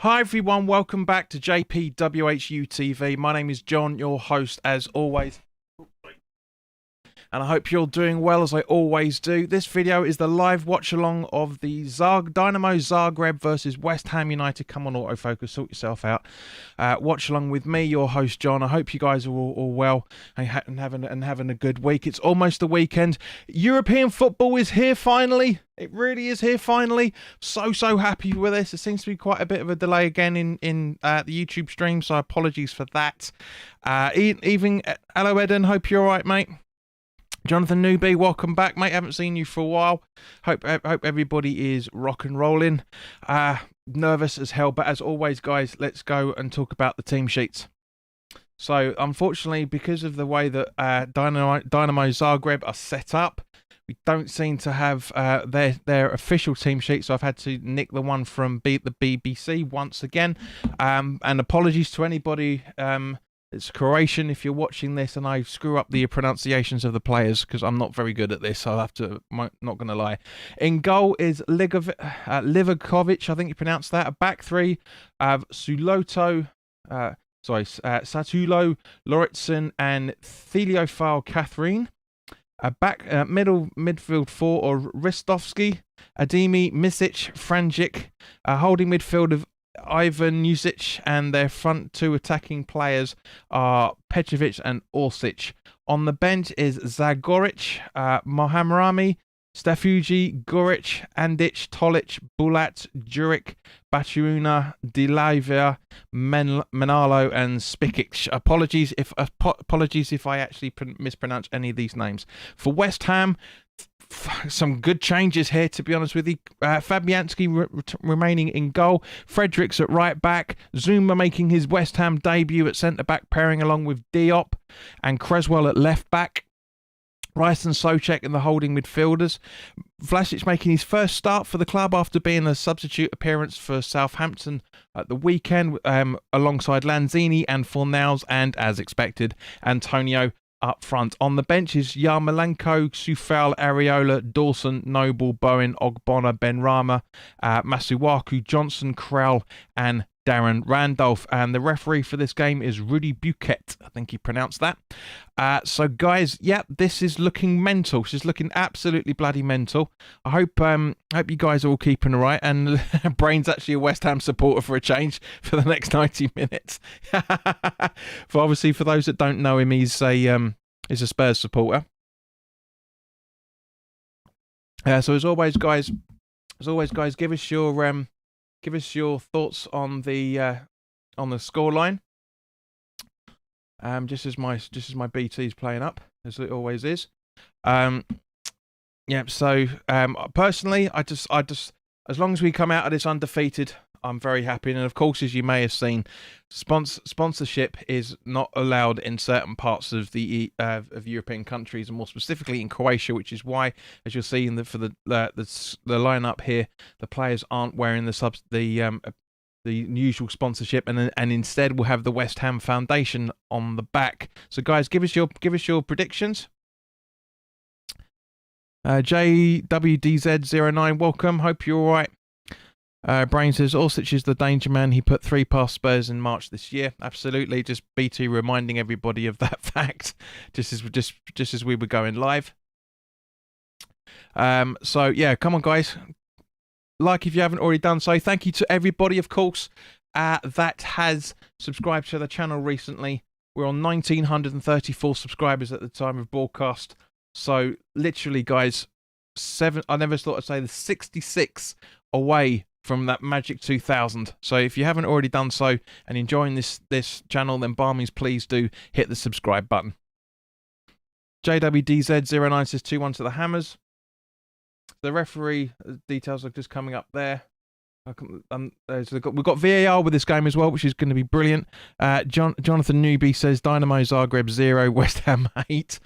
Hi everyone, welcome back to WHU TV. My name is John, your host as always. And I hope you're doing well as I always do. This video is the live watch along of the Dinamo Zagreb versus West Ham United. Come on, autofocus, sort yourself out. Watch along with me, your host John. I hope you guys are all well and having a good week. It's almost the weekend. European football is here finally. It really is here finally. So happy with this. It seems to be quite a bit of a delay again in the YouTube stream, so apologies for that. Hello Eden, hope you're alright, mate. Jonathan Newby, welcome back, mate. Haven't seen you for a while. Hope everybody is rock and rolling. Nervous as hell, but as always, guys, let's go and talk about the team sheets. So, unfortunately, because of the way that Dynamo Zagreb are set up, we don't seem to have their official team sheet. So I've had to nick the one from the BBC once again. And apologies to anybody. It's Croatian if you're watching this and I screw up the pronunciations of the players because I'm not very good at this. I'll have to, not going to lie. In goal is Livakovic, I think you pronounced that. A back three of Satulo, Lauritsen and Theophile Catherine. A back midfield four or Ristovski, Ademi, Misic, Franjic. A holding midfield of Ivan Jusic, and their front two attacking players are Petrovic and Orsic. On the bench is Zagoric, Mohamrami, Stafuji, Goric, Andic, Tolic, Bulat, Juric, Batuuna, Dilavia, Menalo, and Spikic. Apologies if I actually mispronounce any of these names. For West Ham, some good changes here, to be honest with you. Fabianski remaining in goal. Fredericks at right back. Zuma making his West Ham debut at centre back, pairing along with Diop, and Creswell at left back. Rice and Soucek in the holding midfielders. Vlasic making his first start for the club after being a substitute appearance for Southampton at the weekend, alongside Lanzini and Fornals, and as expected, Antonio up front. On the bench is Yarmolenko, Sufal, Areola, Dawson, Noble, Bowen, Ogbonna, Benrahma, Masuaku, Johnson, Krell, and Darren Randolph. And the referee for this game is Rudy Buquet. I think he pronounced that. So guys, yeah, this is looking mental. This is looking absolutely bloody mental. I hope you guys are all keeping all right. And Brain's actually a West Ham supporter for a change for the next 90 minutes. For those that don't know him, he's a Spurs supporter. So as always, guys, give us your thoughts on the scoreline. Just as my BT's playing up, as it always is. Yeah. So personally, I just as long as we come out of this undefeated, I'm very happy. And of course, as you may have seen, sponsorship is not allowed in certain parts of the of European countries, and more specifically in Croatia, which is why, as you'll see for the lineup here, the players aren't wearing the usual sponsorship, and instead we'll have the West Ham Foundation on the back. So guys, give us your predictions. JWDZ09, welcome. Hope you're all right. Brain says Orsic is the danger man. He put 3 past Spurs in March this year. Absolutely, just BT reminding everybody of that fact, just as we were going live. So yeah, come on guys, like if you haven't already done so. Thank you to everybody, of course, that has subscribed to the channel recently. We're on 1,934 subscribers at the time of broadcast. So literally, guys, I never thought I'd say the 66 away from that magic 2,000. So if you haven't already done so and enjoying this channel, then by all means, please do hit the subscribe button. JWDZ09 says 2-1 to the Hammers. The referee details are just coming up there. So we've got VAR with this game as well, which is going to be brilliant. Jonathan Newby says Dynamo Zagreb 0, West Ham 8.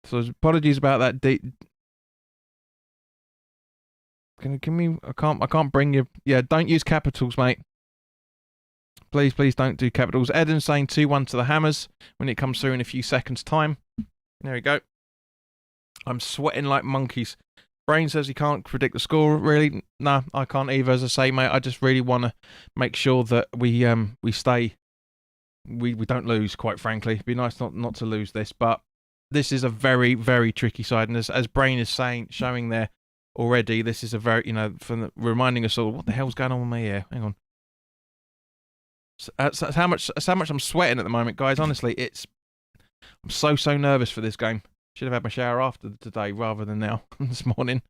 So apologies about that. Can we? I can't bring you. Yeah, don't use capitals, mate. Please don't do capitals. Eden saying 2-1 to the Hammers when it comes through in a few seconds' time. There we go. I'm sweating like monkeys. Brain says he can't predict the score. Really, no, I can't either. As I say, mate, I just really want to make sure that we stay. We don't lose. Quite frankly, it'd be nice not to lose this, but this is a very, very tricky side, and as Brain is showing there already, this is a very, reminding us all what the hell's going on with me here. Hang on. That's how much I'm sweating at the moment, guys. Honestly, I'm so nervous for this game. Should have had my shower after today rather than now this morning.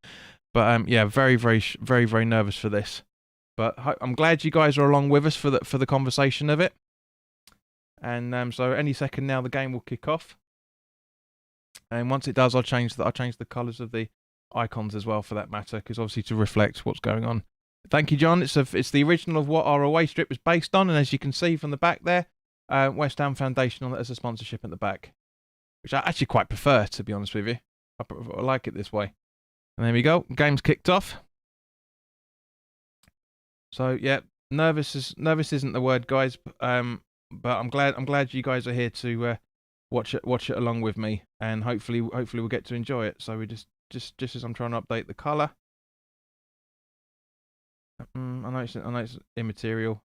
But yeah, very, very, very, very nervous for this. But I'm glad you guys are along with us for the conversation of it. And so any second now the game will kick off. And once it does, I'll change the colours of the icons as well, for that matter, because obviously to reflect what's going on. Thank you, John. It's the original of what our away strip was based on, and as you can see from the back there, West Ham Foundation on it as a sponsorship at the back, which I actually quite prefer, to be honest with you. I like it this way. And there we go. Game's kicked off. So yeah, nervous isn't the word, guys. But I'm glad you guys are here to watch it along with me, and hopefully we'll get to enjoy it. So we just as I'm trying to update the colour. I know it's immaterial.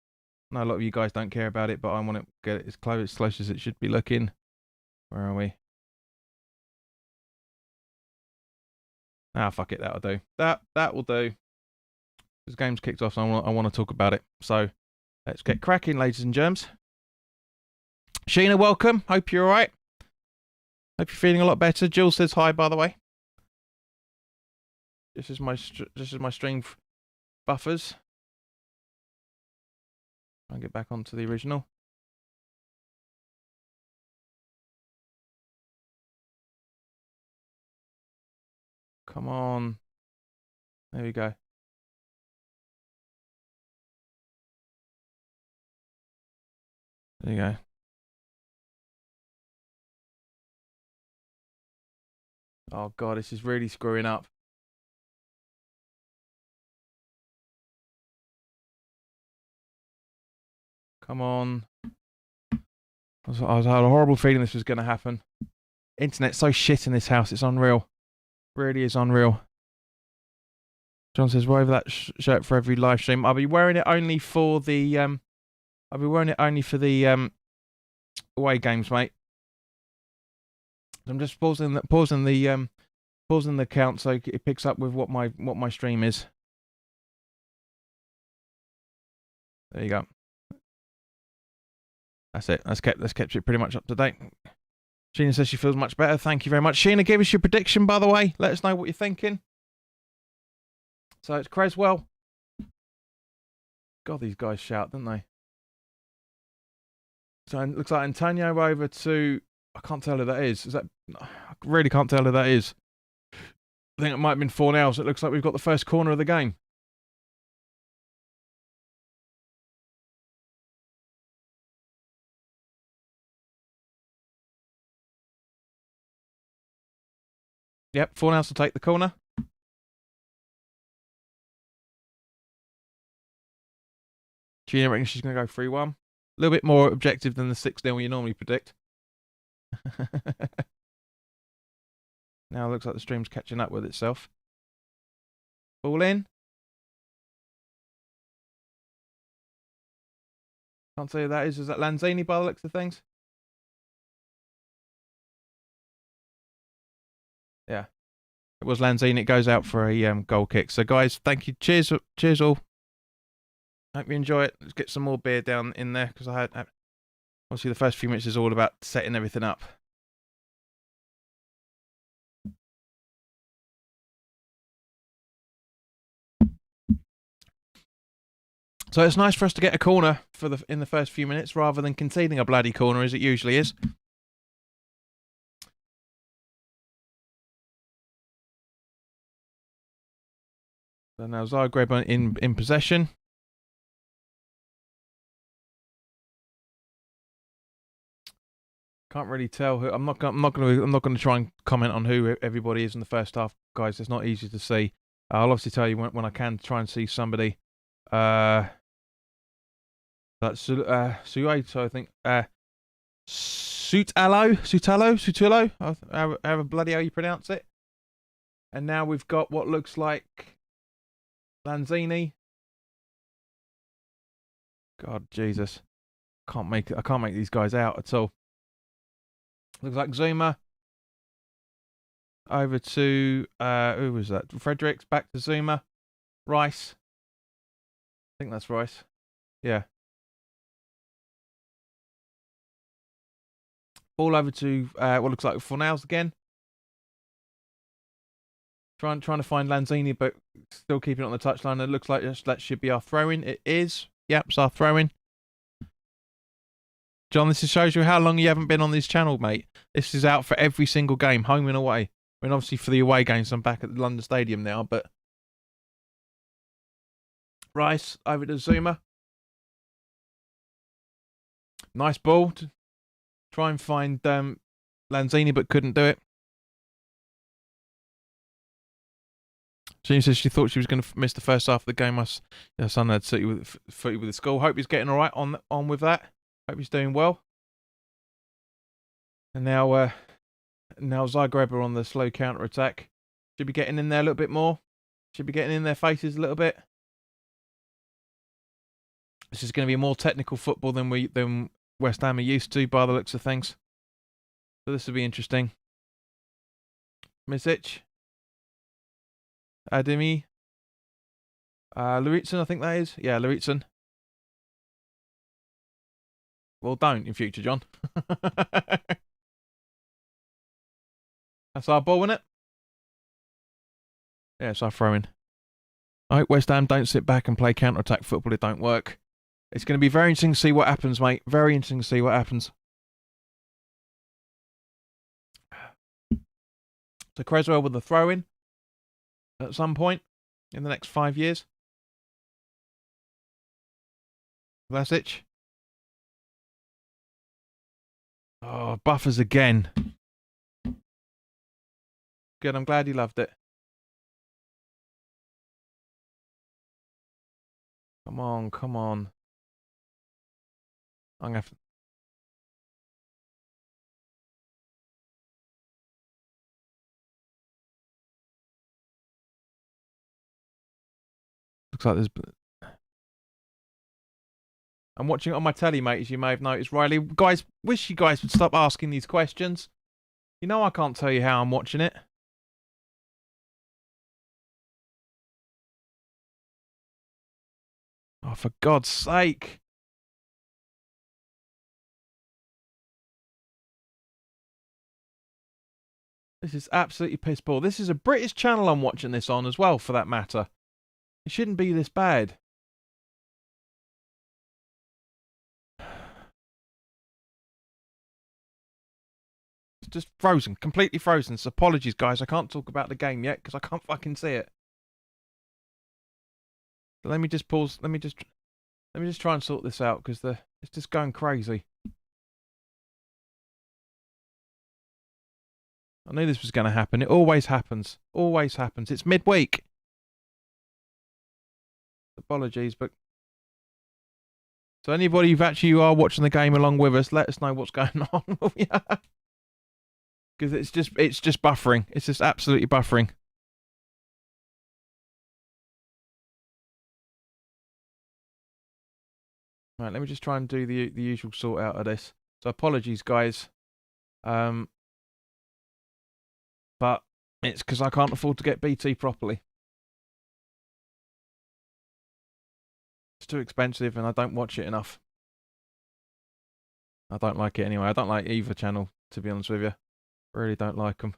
I know a lot of you guys don't care about it, but I want to get it as close as it should be looking. Where are we? Ah, fuck it, that'll do. That will do. This game's kicked off, so I want to talk about it. So let's get cracking, ladies and germs. Sheena, welcome. Hope you're all right. Hope you're feeling a lot better. Jill says hi, by the way. This is my stream buffers. I'll get back onto the original. Come on. There we go. There you go. Oh god, this is really screwing up. Come on. I had a horrible feeling this was going to happen. Internet's so shit in this house, it's unreal. Really is unreal. John says, wear over that shirt for every live stream. I'll be wearing it only for the away games, mate. I'm just pausing the count so it picks up with what my stream is. There you go. That's it. That's kept it pretty much up to date. Sheena says she feels much better. Thank you very much. Sheena, give us your prediction, by the way. Let us know what you're thinking. So it's Creswell. God, these guys shout, don't they? So it looks like Antonio over to... I can't tell who that is. I really can't tell who that is. I think it might have been 4-0, so it looks like we've got the first corner of the game. Yep, 4-0 to take the corner. Gina reckons she's going to go 3-1. A little bit more objective than the 6-0 you normally predict. Now it looks like the stream's catching up with itself. Ball in. Can't say who that is. Is that Lanzini by the looks of things? Yeah. It was Lanzini. It goes out for a goal kick. So guys, thank you. Cheers all. Hope you enjoy it. Let's get some more beer down in there, because I had obviously the first few minutes is all about setting everything up. So it's nice for us to get a corner in the first few minutes rather than conceding a bloody corner as it usually is. So now Zagreb in possession. Can't really tell who. I'm not going to try and comment on who everybody is in the first half, guys. It's not easy to see. I'll obviously tell you when I can try and see somebody. That's Suaito, I think. Sutalo, however bloody how you pronounce it. And now we've got what looks like Lanzini. God, Jesus. I can't make these guys out at all. Looks like Zuma. Over to, who was that? Fredericks, back to Zuma. Rice. I think that's Rice. Yeah. Ball over to, what looks like Fornals again. Trying to find Lanzini, but still keeping it on the touchline. It looks like that should be our throw-in. It is. Yep, it's our throw-in. John, this shows you how long you haven't been on this channel, mate. This is out for every single game, home and away. I mean, obviously for the away games, I'm back at the London Stadium now, but... Rice, over to Zuma. Nice ball. To try and find Lanzini, but couldn't do it. Jean says she thought she was going to miss the first half of the game. Her son had footy with the school. Hope he's getting all right on with that. Hope he's doing well. And now Zagreb are on the slow counter attack. Should be getting in there a little bit more. Should be getting in their faces a little bit. This is going to be more technical football than West Ham are used to, by the looks of things. So this will be interesting. Misic. Ademi. Luritsen, I think that is. Yeah, Luritsen. Well, don't in future, John. That's our ball, isn't it? Yeah, it's our throw-in. I hope West Ham don't sit back and play counter-attack football. It don't work. It's going to be very interesting to see what happens, mate. Very interesting to see what happens. So Creswell with the throw-in at some point in the next 5 years. Vlasic. Oh, buffers again. Good, I'm glad he loved it. Come on, come on. I'm going to have to... Looks like there's... I'm watching it on my telly, mate, as you may have noticed. Riley, guys, wish you guys would stop asking these questions. You know I can't tell you how I'm watching it. Oh, for God's sake. This is absolutely piss poor. This is a British channel I'm watching this on as well, for that matter. It shouldn't be this bad. It's just frozen. Completely frozen. So apologies, guys. I can't talk about the game yet because I can't fucking see it. But let me just pause. Let me just try and sort this out because it's just going crazy. I knew this was going to happen. It always happens. Always happens. It's midweek. Apologies, but... So anybody you are watching the game along with us, let us know what's going on. Because it's just buffering. It's just absolutely buffering. Right, let me just try and do the usual sort out of this. So apologies, guys. But it's because I can't afford to get BT properly. It's too expensive and I don't watch it enough. I don't like it anyway. I don't like either channel, to be honest with you. Really don't like them.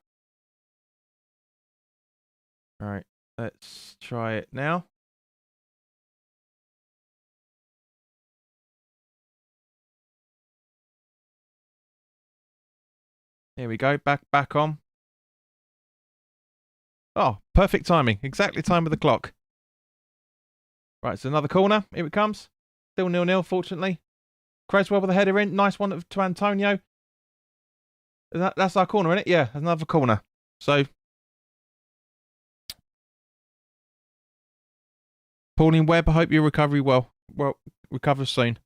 Alright, let's try it now. Here we go, back on. Oh, perfect timing. Exactly time of the clock. Right, so another corner. Here it comes. Still 0-0, fortunately. Creswell with the header in. Nice one to Antonio. That's our corner, isn't it? Yeah, another corner. So, Pauline Webb, I hope you recover soon.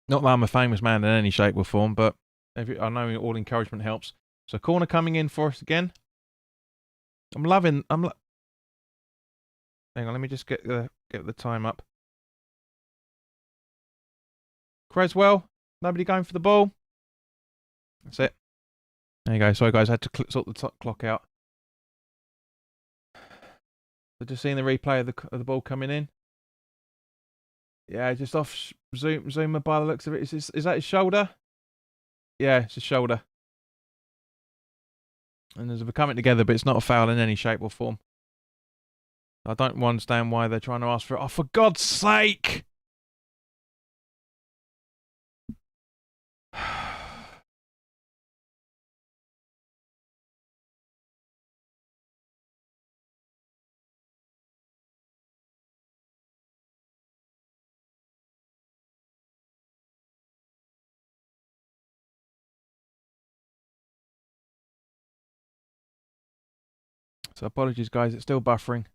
Not that I'm a famous man in any shape or form, but I know all encouragement helps. So corner coming in for us again. Hang on, let me just get the time up. Creswell, nobody going for the ball. That's it. There you go. Sorry, guys, I had to sort the clock out. So just seeing the replay of the ball coming in. Yeah, just off Zuma by the looks of it. Is that his shoulder? Yeah, it's his shoulder. And there's a coming together, but it's not a foul in any shape or form. I don't understand why they're trying to ask for it. Oh, for God's sake! So apologies, guys. It's still buffering.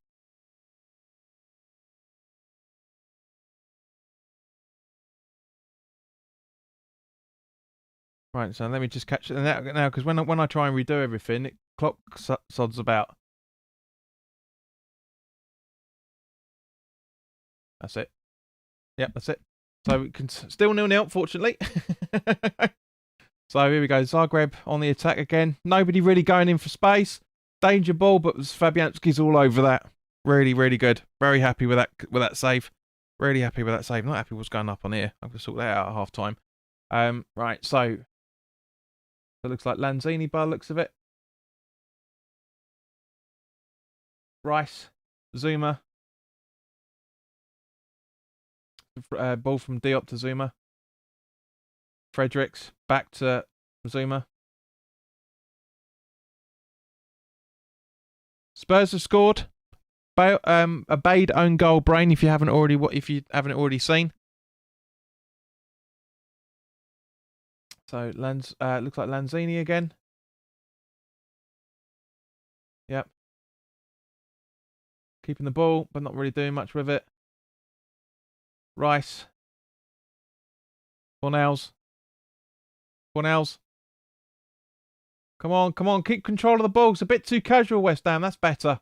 Right, so let me just catch it now, because when I try and redo everything, it clock sods about. That's it. Yep, that's it. So we can still 0-0, fortunately. So here we go. Zagreb on the attack again. Nobody really going in for space. Danger ball, but Fabianski's all over that. Really, really good. Very happy with that save. Really happy with that save. Not happy what's going up on here. I'm going to sort that out at half time. Right, so it looks like Lanzini by the looks of it. Rice, Zuma. Ball from Diop to Zuma. Fredericks back to Zuma. Spurs have scored. A Bade own goal, Brain. If you haven't already seen. So looks like Lanzini again. Yep. Keeping the ball, but not really doing much with it. Rice. Fornals. Come on. Keep control of the ball. It's a bit too casual, West Ham. That's better.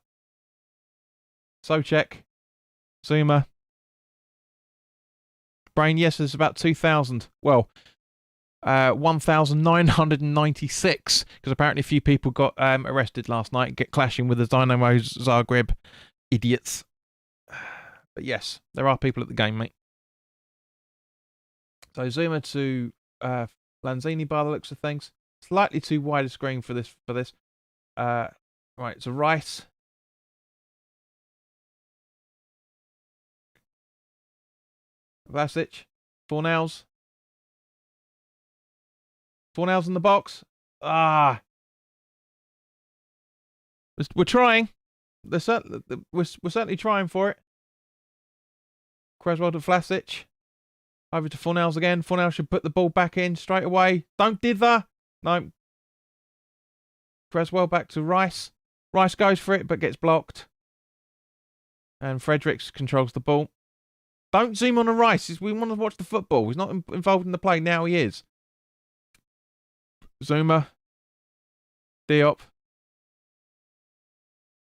Souček. Zuma. Brain, yes, there's about 2,000. Well, 1,996. Because apparently a few people got arrested last night, clashing with the Dinamo Zagreb idiots. But yes, there are people at the game, mate. So Zuma to Lanzini by the looks of things. Slightly too wide a screen for this. Right, so Rice. Vlasic. Fornals in the box. We're trying. We're certainly trying for it. Creswell to Vlasic. Over to Fornals again. Fornals should put the ball back in straight away. Don't dither. No. Creswell back to Rice. Rice goes for it, but gets blocked. And Fredericks controls the ball. Don't zoom on a Rice. We want to watch the football. He's not involved in the play. Now he is. Zuma. Diop.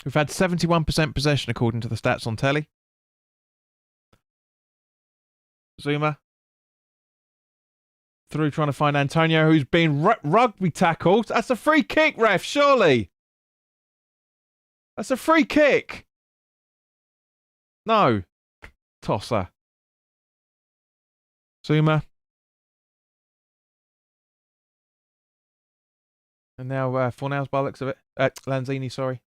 We've had 71% possession according to the stats on telly. Zuma. Through trying to find Antonio, who's been rugby tackled. That's a free kick, ref, surely. That's a free kick. No. Tosser. Zuma. And now Fornals by the looks of it. Lanzini, sorry.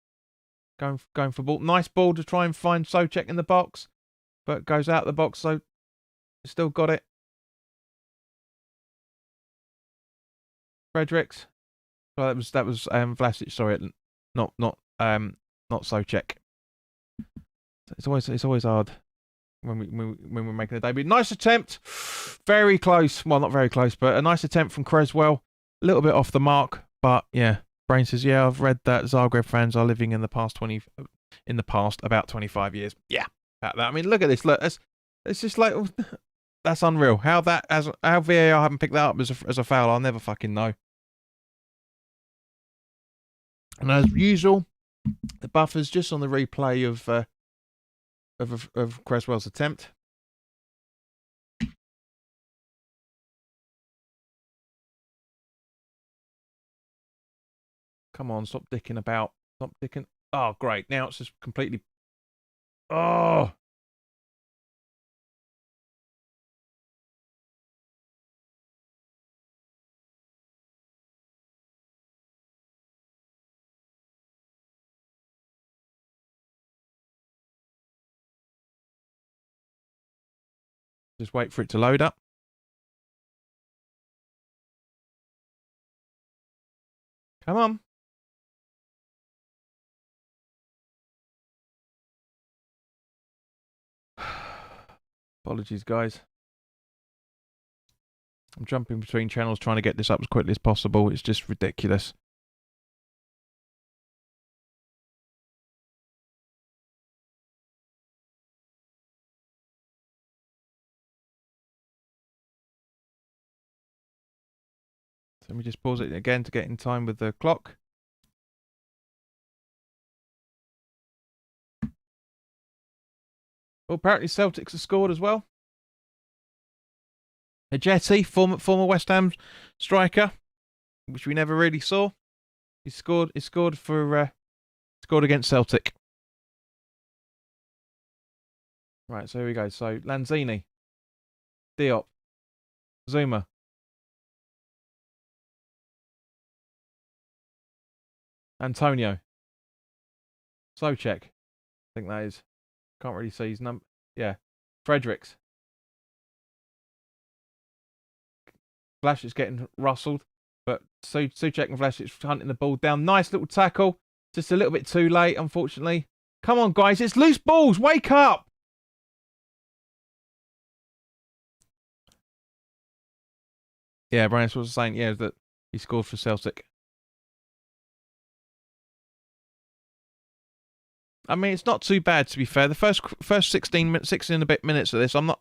Going for ball. Nice ball to try and find Souček in the box. But goes out the box, so still got it. Fredericks. Well, that was Vlasic. Sorry, not Souček. It's always hard when we're making a debut. Nice attempt. Very close. Well, not very close, but a nice attempt from Creswell. A little bit off the mark, but yeah. Brain says, yeah, I've read that Zagreb fans are living in the past about 25 years. Yeah, about that. I mean, look at this. Look, it's just like That's unreal. How VAR haven't picked that up as a foul, I'll never fucking know. And as usual, the buffer's just on the replay of Cresswell's attempt. Come on, stop dicking about. Stop dicking. Oh, great. Now it's just completely. Oh. Just wait for it to load up. Come on. Apologies, guys. I'm jumping between channels trying to get this up as quickly as possible. It's just ridiculous. So let me just pause it again to get in time with the clock. Well, apparently Celtics have scored as well. A Jetty, former West Ham striker, which we never really saw. He scored against Celtic. Right, so here we go. So Lanzini, Diop, Zuma, Antonio, Socek. I think that is. Can't really see his number. Yeah, Fredericks. Flash is getting rustled, but Suchek and Flash is hunting the ball down. Nice little tackle. Just a little bit too late, unfortunately. Come on, guys. It's loose balls. Wake up. Yeah, Brian was saying, yeah, that he scored for Celtic. I mean, it's not too bad, to be fair. The first 16 and a bit minutes of this, I'm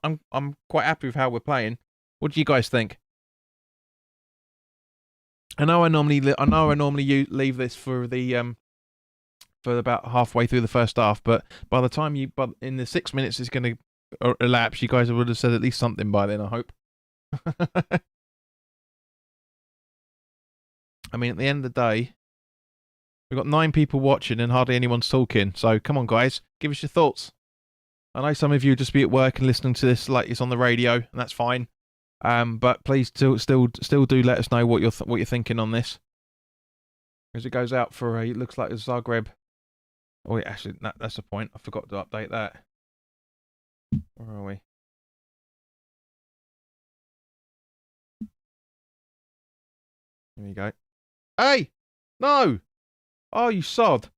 quite happy with how we're playing. What do you guys think? I know I normally leave this for the for about halfway through the first half, but by the time in the 6 minutes it's going to elapse, you guys would have said at least something by then, I hope. I mean, at the end of the day, we've got 9 people watching and hardly anyone's talking. So come on, guys, give us your thoughts. I know some of you just be at work and listening to this like it's on the radio, and that's fine. But please still do let us know what you're thinking on this, as it goes out for it looks like a Zagreb. Oh, wait, actually, that's the point. I forgot to update that. Where are we? Here we go. Hey! No! Oh, you sod.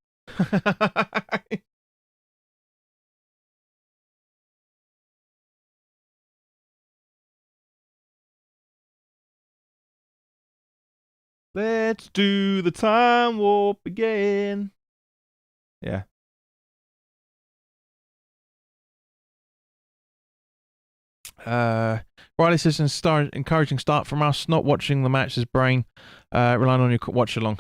Let's do the time warp again. Yeah. Riley says, encouraging start from us. Not watching the match as brain. Relying on your watch along.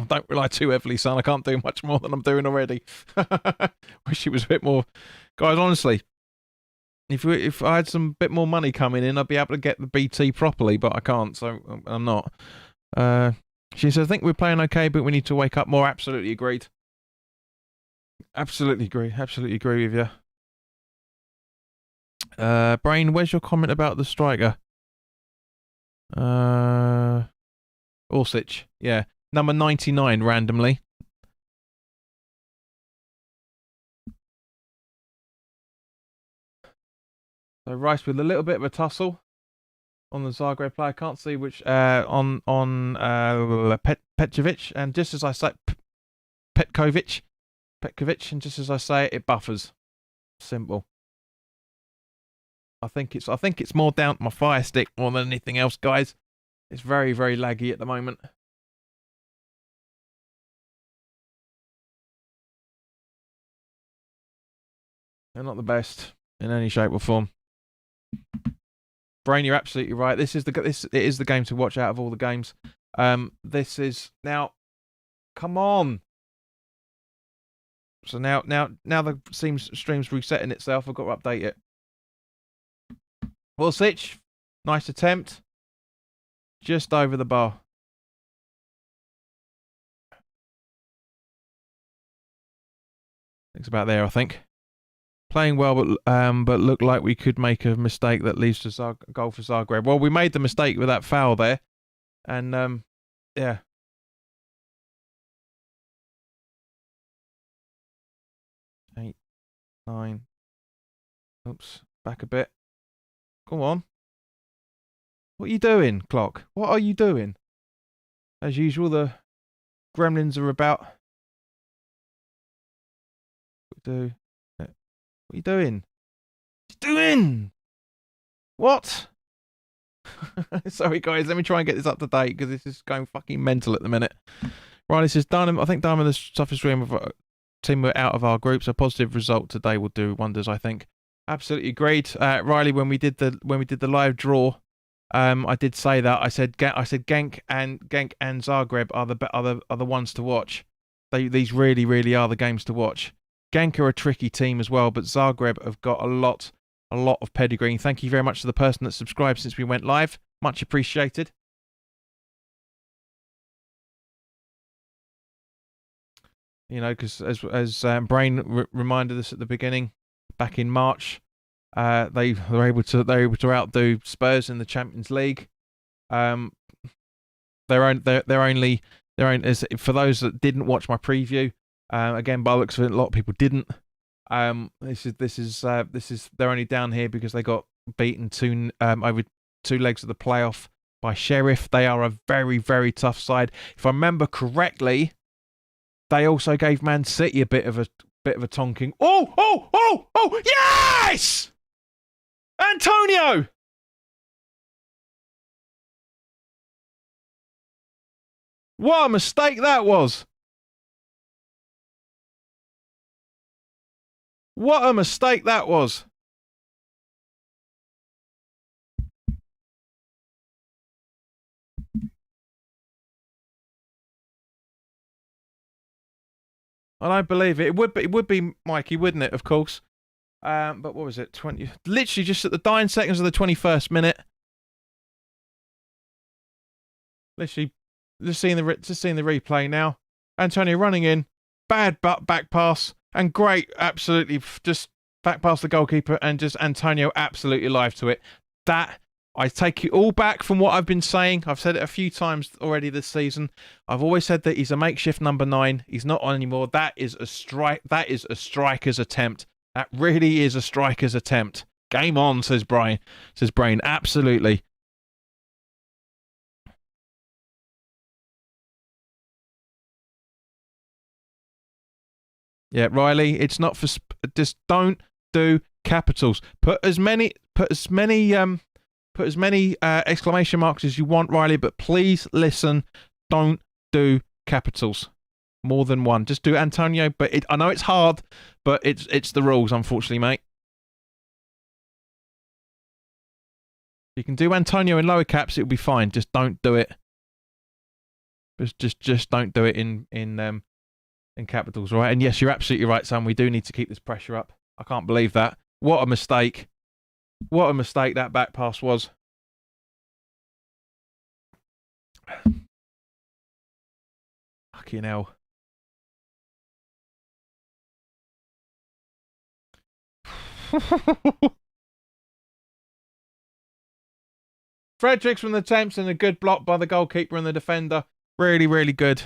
Don't rely too heavily, son. I can't do much more than I'm doing already. Wish it was a bit more. Guys, honestly, if I had some bit more money coming in, I'd be able to get the BT properly, but I can't, so I'm not. She says, I think we're playing okay, but we need to wake up more. Absolutely agreed. Absolutely agree. Absolutely agree with you. Brain, where's your comment about the striker? Orsic. Yeah. Number 99, randomly. So Rice with a little bit of a tussle on the Zagreb player. I can't see which on Petkovic, and just as I say Petkovic, and just as I say it, it buffers. Simple. I think it's more down to my Fire Stick more than anything else, guys. It's very, very laggy at the moment. They're not the best in any shape or form. Brain, you're absolutely right. It is the game to watch out of all the games. This is now. Come on. So now the stream's resetting itself. I've got to update it. Wilsich, nice attempt. Just over the bar. It's about there, I think. Playing well, but looked like we could make a mistake that leads to goal for Zagreb. Well, we made the mistake with that foul there, and yeah. Eight, 9. Oops, back a bit. Come on. What are you doing, clock? What are you doing? As usual, the gremlins are about. What are you doing? What are you doing? What? Sorry, guys. Let me try and get this up to date because this is going fucking mental at the minute. Right, this is done. I think Dynamo the toughest team we're out of our group, so a positive result today will do wonders. I think. Absolutely agreed, Riley. When we did the live draw, I did say that. I said Genk and Zagreb are the ones to watch. These really are the games to watch. Genk are a tricky team as well, but Zagreb have got a lot of pedigree. Thank you very much to the person that subscribed since we went live. Much appreciated. You know, because as Brain reminded us at the beginning, back in March, they were able to outdo Spurs in the Champions League. They're only for those that didn't watch my preview. Again, by the looks of it, a lot of people didn't. This is they're only down here because they got beaten over 2 legs of the playoff by Sheriff. They are a very tough side. If I remember correctly, they also gave Man City a bit of a tonking. Oh! Yes! Antonio! What a mistake that was. What a mistake that was. I don't believe it. It would be Mikey, wouldn't it? Of course. But what was it? 20. Literally just at the dying seconds of the 21st minute. Literally, just seeing the replay now. Antonio running in, bad back pass, and great, absolutely just back past the goalkeeper, and just Antonio absolutely alive to it. That. I take it all back from what I've been saying. I've said it a few times already this season. I've always said that he's a makeshift number 9. He's not on anymore. That is a strike. That is a striker's attempt. That really is a striker's attempt. Game on, says Brian. Says Brain. Absolutely. Yeah, Riley. It's not for. Just don't do capitals. Put as many exclamation marks as you want, Riley, but please listen. Don't do capitals. More than one. Just do Antonio, but I know it's hard, but it's the rules, unfortunately, mate. You can do Antonio in lower caps, it'll be fine. Just don't do it. Just don't do it in capitals, right? And yes, you're absolutely right, Sam. We do need to keep this pressure up. I can't believe that. What a mistake. What a mistake that back pass was. Fucking hell. Fredericks from the attempts and a good block by the goalkeeper and the defender. Really good.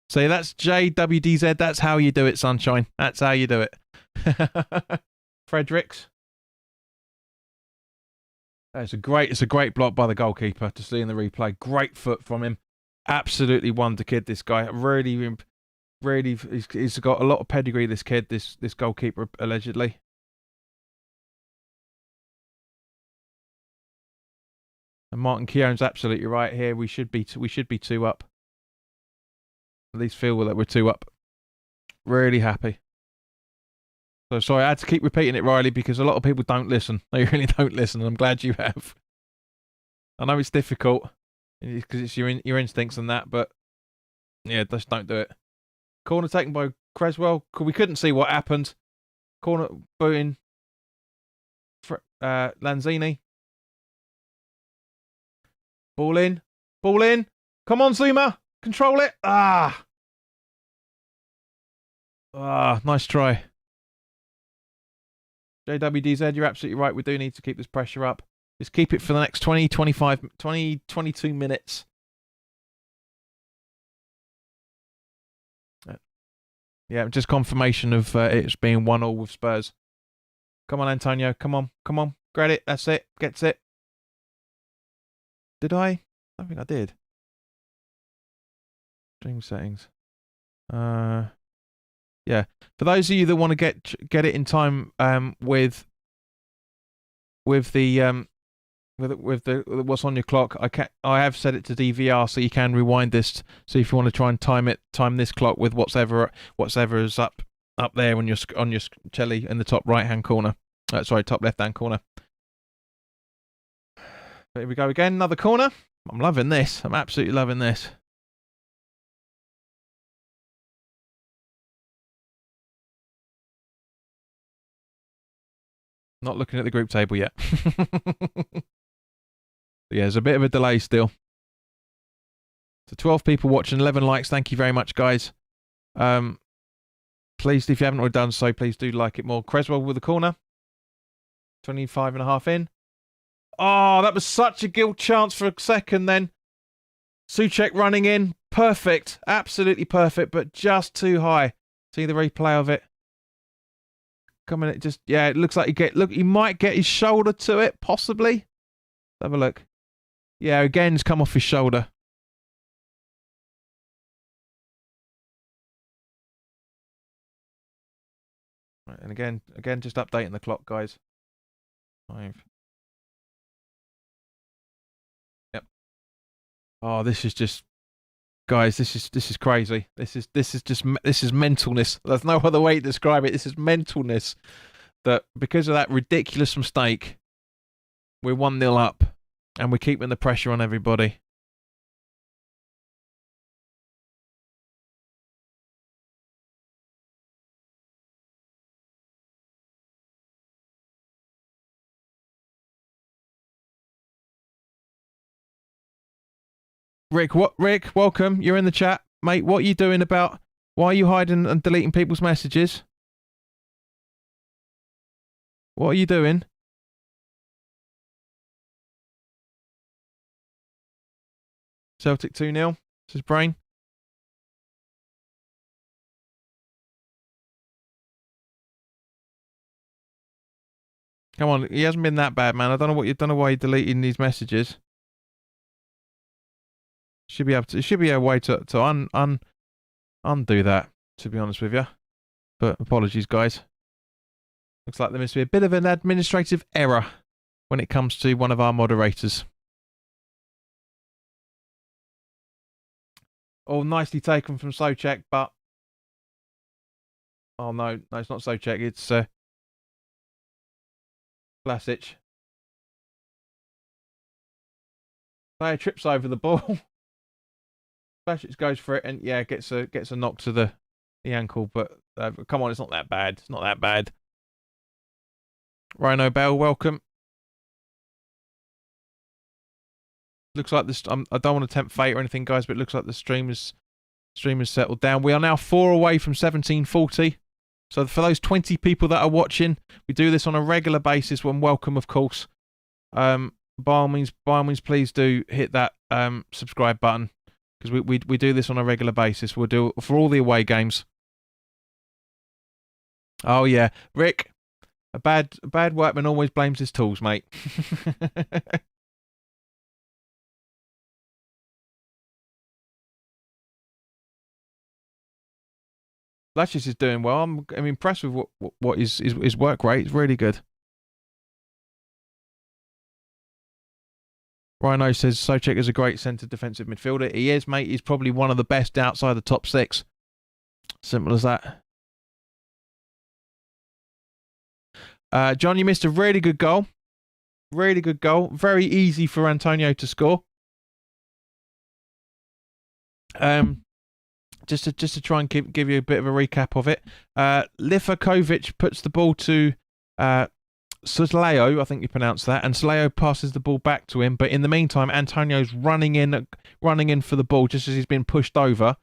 So that's JWDZ. That's how you do it, Sunshine. That's how you do it. Fredericks. It's a great block by the goalkeeper to see in the replay. Great foot from him. Absolutely wonder kid, this guy. Really, he's got a lot of pedigree, this kid, this goalkeeper, allegedly. And Martin Keown's absolutely right here. We should be 2 up. At least feel that we're 2 up. Really happy. So sorry, I had to keep repeating it, Riley, because a lot of people don't listen. They really don't listen, and I'm glad you have. I know it's difficult because it's your instincts and that, but yeah, just don't do it. Corner taken by Creswell. We couldn't see what happened. Corner booting. Lanzini. Ball in. Ball in. Come on, Zuma. Control it. Ah, nice try. JWDZ, you're absolutely right. We do need to keep this pressure up. Just keep it for the next 20, 25, 20, 22 minutes. Yeah, just confirmation of it's being 1-1 with Spurs. Come on, Antonio. Come on. Come on. Grab it. That's it. Gets it. Did I? I don't think I did. Stream settings. Yeah. For those of you that want to get it in time with the what's on your clock, I have set it to DVR so you can rewind this. So if you want to try and time this clock with whatever is up there on your telly in the top right hand corner. Sorry, top left hand corner. Here we go again, another corner. I'm loving this. I'm absolutely loving this. Not looking at the group table yet. Yeah, there's a bit of a delay still. So 12 people watching, 11 likes. Thank you very much, guys. Please, if you haven't already done so, please do like it more. Creswell with the corner. 25.5 in. Oh, that was such a gilt chance for a second then. Souček running in. Perfect. Absolutely perfect, but just too high. See the replay of it. Coming, it just, yeah, it looks like he might get his shoulder to it, possibly. Let's have a look. Yeah, again, it's come off his shoulder. Right, and again, just updating the clock, guys. 5. Yep. Oh, this is just, guys. This is crazy. This is mentalness. There's no other way to describe it. This is mentalness. That because of that ridiculous mistake, we're 1-0 up, and we're keeping the pressure on everybody. Rick, welcome. You're in the chat, mate. What are you doing about? Why are you hiding and deleting people's messages? What are you doing? Celtic 2-0. This is Brain. Come on, he hasn't been that bad, man. I don't know why you're deleting these messages. Should be a way to undo that, to be honest with you. But apologies, guys. Looks like there must be a bit of an administrative error when it comes to one of our moderators. Oh, nicely taken from Souček, but oh no, it's not Souček. It's Vlasic. Player trips over the ball. Vlasic goes for it and yeah, gets a knock to the ankle. But come on, it's not that bad. It's not that bad. Rhino Bell, welcome. Looks like this. I don't want to tempt fate or anything, guys, but it looks like the stream has settled down. We are now 4 away from 1740. So for those 20 people that are watching, we do this on a regular basis. When welcome, of course. By all means, please do hit that subscribe button because we do this on a regular basis. We'll do it for all the away games. Oh yeah, Rick, a bad workman always blames his tools, mate. Lashes is doing well. I'm impressed with what his work rate is really good. Rhino says Souček is a great centre defensive midfielder. He is, mate. He's probably one of the best outside the top 6. Simple as that. John, you missed a really good goal. Really good goal. Very easy for Antonio to score. Just to try and give you a bit of a recap of it. Livakovic puts the ball to Sosleo, I think you pronounce that, and Sosleo passes the ball back to him. But in the meantime, Antonio's running in for the ball just as he's been pushed over,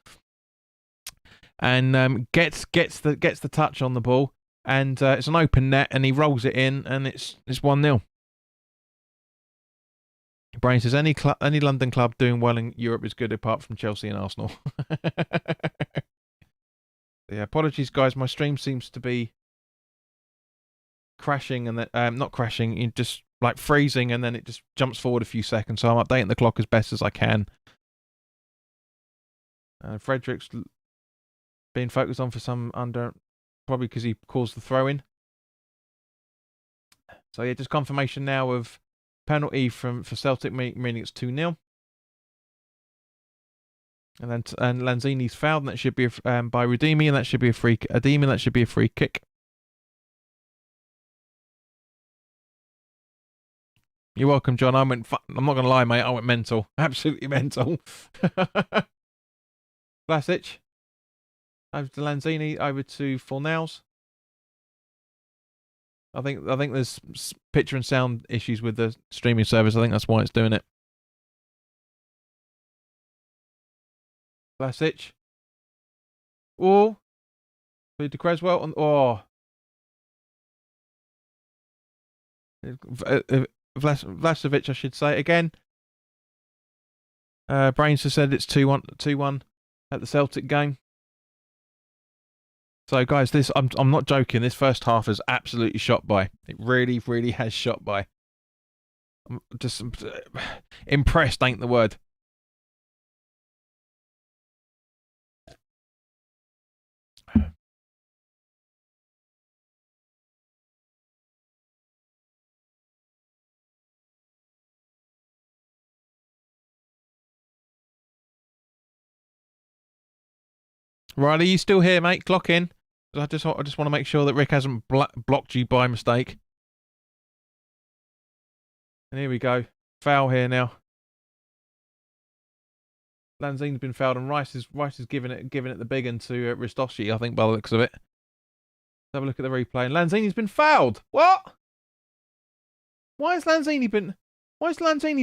and gets the touch on the ball, and it's an open net, and he rolls it in, and it's 1-0. Brain says any London club doing well in Europe is good apart from Chelsea and Arsenal. Yeah, apologies guys, my stream seems to be crashing, and that not crashing, it just like freezing, and then it just jumps forward a few seconds, so I'm updating the clock as best as I can. Frederick's being focused on for some probably because he caused the throw-in. So yeah, just confirmation now of penalty for Celtic, meaning it's 2-0. And then Lanzini's fouled, and that should be by Rudimi, and that should be a free Ademi, and that should be a free kick. You're welcome, John. I'm not gonna lie, mate. I went mental, absolutely mental. Vlasic over to Lanzini, over to Fornals. I think there's picture and sound issues with the streaming service. I think that's why it's doing it. Vlasic. Oh. To Creswell. Oh. Vlasic, I should say. Again. Brains has said it's 2-1 at the Celtic game. So guys, I'm not joking. This first half is absolutely shot by. It really, really has shot by. I'm just impressed ain't the word. Riley, you still here, mate? Clock in. I just want to make sure that Rick hasn't blocked you by mistake. And here we go. Foul here now. Lanzini's been fouled, and Rice is giving it the big one to Ristoshi, I think, by the looks of it. Let's have a look at the replay. And Lanzini's been fouled. What? Why has Lanzini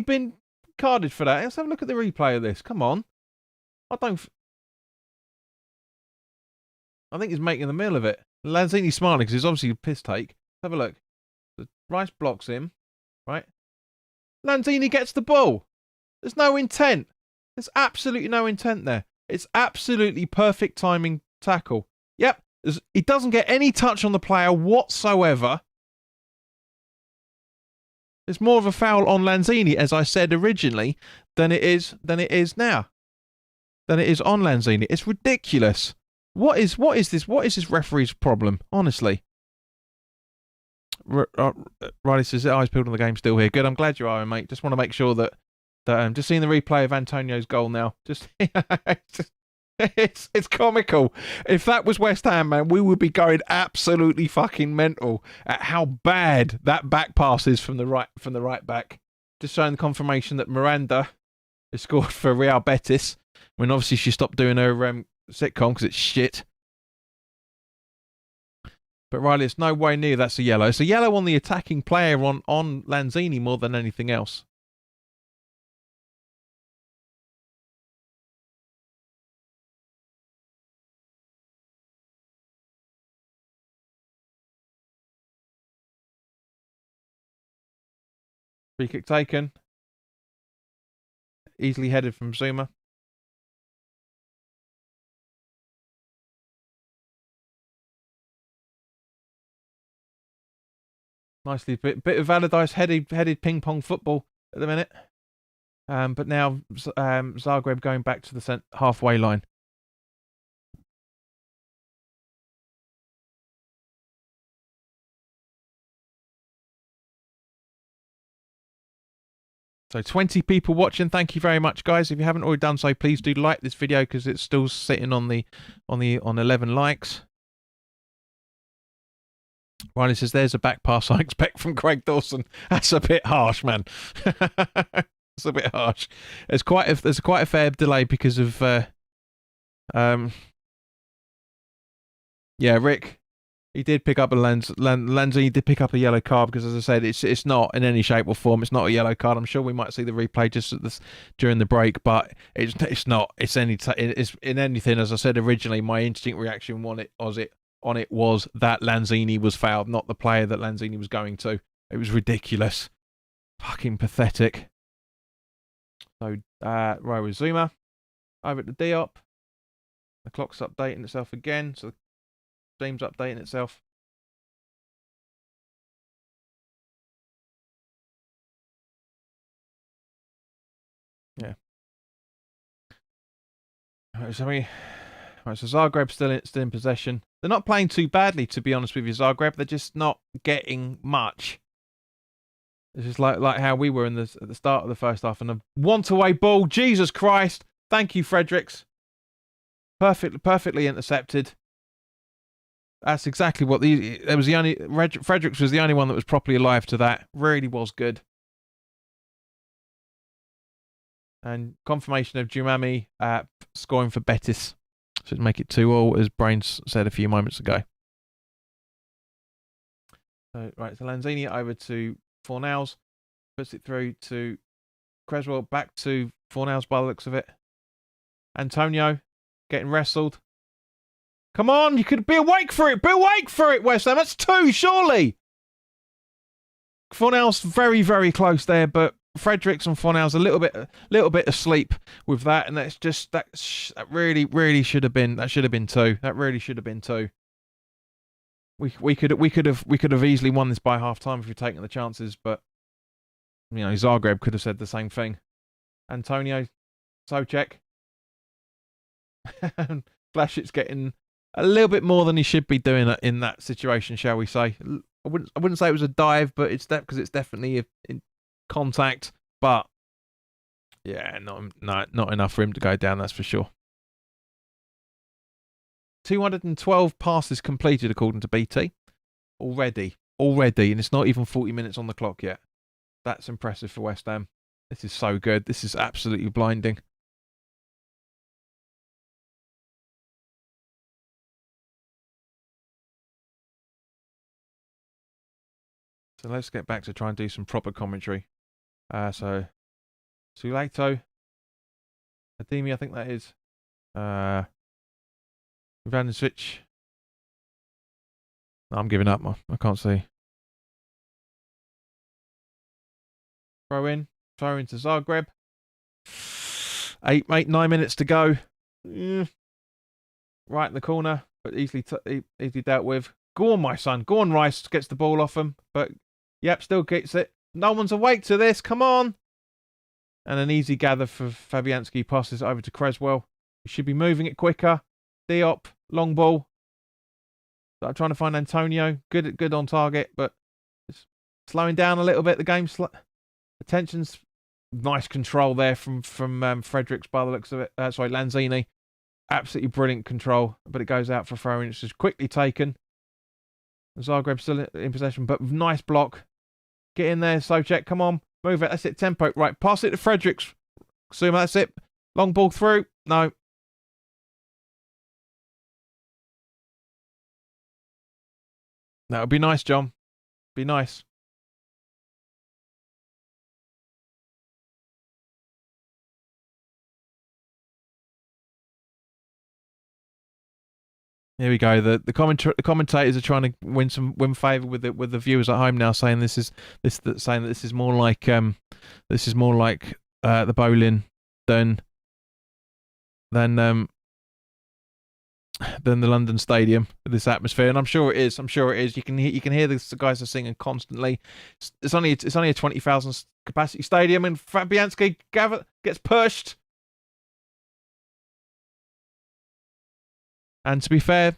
been carded for that? Let's have a look at the replay of this. Come on. I think he's making the meal of it. Lanzini's smiling because it's obviously a piss take. Let's have a look. Rice blocks him, right? Lanzini gets the ball. There's no intent. There's absolutely no intent there. It's absolutely perfect timing tackle. Yep. He doesn't get any touch on the player whatsoever. It's more of a foul on Lanzini, as I said originally, than it is now. Than it is on Lanzini. It's ridiculous. What is this? What is this referee's problem? Honestly. Riley says, eyes peeled on the game, still here. Good, I'm glad you are, mate. Just want to make sure that just seeing the replay of Antonio's goal now. Just it's comical. If that was West Ham, man, we would be going absolutely fucking mental at how bad that back pass is from the right back. Just showing the confirmation that Miranda has scored for Real Betis. When obviously she stopped doing her sitcom because it's shit. But Riley, it's no way near that's a yellow. It's a yellow on the attacking player on Lanzini more than anything else. Free kick taken. Easily headed from Zuma. Nicely, bit of Allardyce headed ping pong football at the minute. But now Zagreb going back to the halfway line. So 20 people watching. Thank you very much, guys. If you haven't already done so, please do like this video because it's still sitting on 11 likes. Riley says, "There's a back pass I expect from Craig Dawson." That's a bit harsh, man. It's a bit harsh. There's quite a fair delay because of yeah, Rick. He did pick up a Lanzini did pick up a yellow card because, as I said, it's not in any shape or form. It's not a yellow card. I'm sure we might see the replay just at this during the break, but it's not. It's in anything. As I said originally, my instinct reaction on it was that Lanzini was fouled, not the player that Lanzini was going to. It was ridiculous, fucking pathetic. So Roy Zuma over to Diop. The clock's updating itself again, so the team's updating itself. Yeah. So Zagreb still in possession. They're not playing too badly, to be honest with you, Zagreb. They're just not getting much. It's just like how we were at the start of the first half, and a want-away ball. Jesus Christ! Thank you, Fredericks. Perfectly intercepted. That's exactly what Fredericks was the only one that was properly alive to that. Really was good. And confirmation of Jumami scoring for Betis. Should make it 2-2, as Brains said a few moments ago. So, right, so Lanzini over to Fornals. Puts it through to Creswell. Back to Fornals by the looks of it. Antonio getting wrestled. Come on, you could be awake for it. Be awake for it, West Ham. That's 2, surely. Fornals very, very close there, but Fredericks and Fornals a little bit asleep with that, and that's just that really should have been 2. That really should have been 2. We could have easily won this by half time if we'd taken the chances, but you know, Zagreb could have said the same thing. Antonio Socek. Flashit's getting a little bit more than he should be doing in that situation, shall we say? I wouldn't say it was a dive, but it's because it's definitely in contact. But yeah, not enough for him to go down. That's for sure. 212 passes completed according to BT already, and it's not even 40 minutes on the clock yet. That's impressive for West Ham. This is so good. This is absolutely blinding. So let's get back to try and do some proper commentary. So Sulato, Ademi, I think that is. Ivanovic. No, I'm giving up. I can't see. Throw in to Zagreb. 9 minutes to go. Right in the corner, but easily dealt with. Go on, my son. Go on, Rice. Gets the ball off him, but yep, still gets it. No one's awake to this. Come on. And an easy gather for Fabianski. Passes it over to Creswell. He should be moving it quicker. Diop, long ball. I'm trying to find Antonio. Good on target, but it's slowing down a little bit. The game's attention's nice control there from Fredericks by the looks of it. Lanzini. Absolutely brilliant control, but it goes out for throwing. It's just quickly taken. Zagreb still in possession, but nice block. Get in there, Socek. Come on, move it. That's it. Tempo. Right, pass it to Fredericks. Suma, that's it. Long ball through. No. That would be nice, John. Be nice. Here we go. The commentators are trying to win favour with the viewers at home now, saying that this is more like the bowling than the London Stadium, this atmosphere, and I'm sure it is. You can hear the guys are singing constantly. It's only a 20,000 capacity stadium, and Fabianski gets pushed. And to be fair,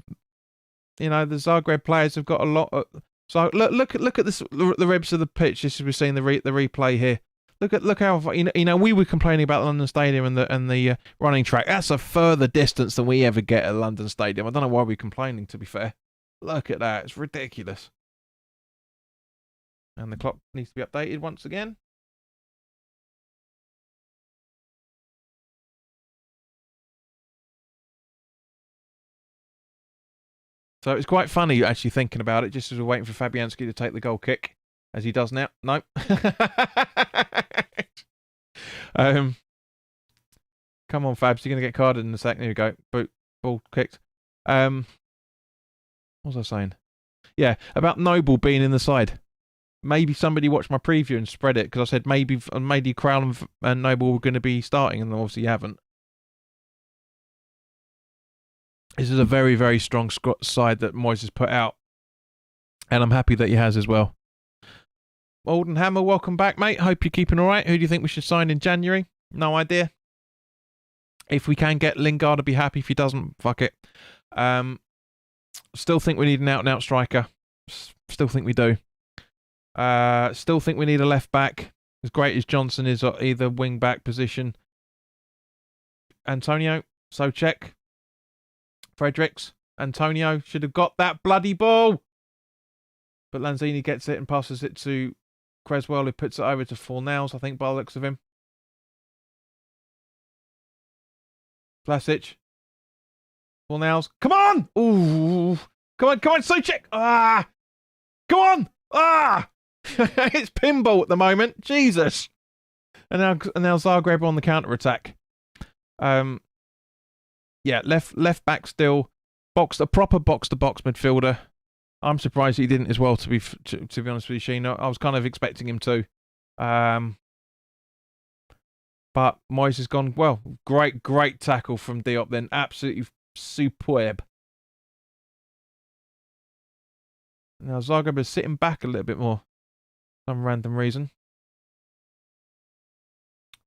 you know, the Zagreb players have got a lot of. So look at this, the ribs of the pitch. This is we're seeing the replay here. Look how you know we were complaining about London Stadium and the running track. That's a further distance than we ever get at London Stadium. I don't know why we're complaining. To be fair, look at that. It's ridiculous. And the clock needs to be updated once again. So it's quite funny actually thinking about it, just as we're waiting for Fabianski to take the goal kick, as he does now. No. Come on, Fabs, you're going to get carded in a second. There we go. Boot, ball kicked. What was I saying? Yeah, about Noble being in the side. Maybe somebody watched my preview and spread it, because I said maybe Crowell and Noble were going to be starting, and obviously you haven't. This is a very, very strong side that Moyes has put out, and I'm happy that he has as well. Alden Hammer, welcome back, mate. Hope you're keeping all right. Who do you think we should sign in January? No idea. If we can get Lingard, I'd be happy. If he doesn't, fuck it. Still think we need an out-and-out striker. Still think we do. Still think we need a left-back. As great as Johnson is at either wing-back position. Antonio, Souček, Fredericks, Antonio should have got that bloody ball. But Lanzini gets it and passes it to Creswell, who puts it over to Fornals, I think, by the looks of him. Vlasic. Fornals. Come on! Ooh. Come on, Souček! Ah! Come on! Ah! It's pinball at the moment. Jesus. And now Zagreb on the counter-attack. Yeah, left back still. A proper box-to-box midfielder. I'm surprised he didn't as well, to be honest with you, Sheen. I was kind of expecting him to. But Moyes has gone, well, great tackle from Diop then. Absolutely superb. Now Zagreb is sitting back a little bit more. For some random reason.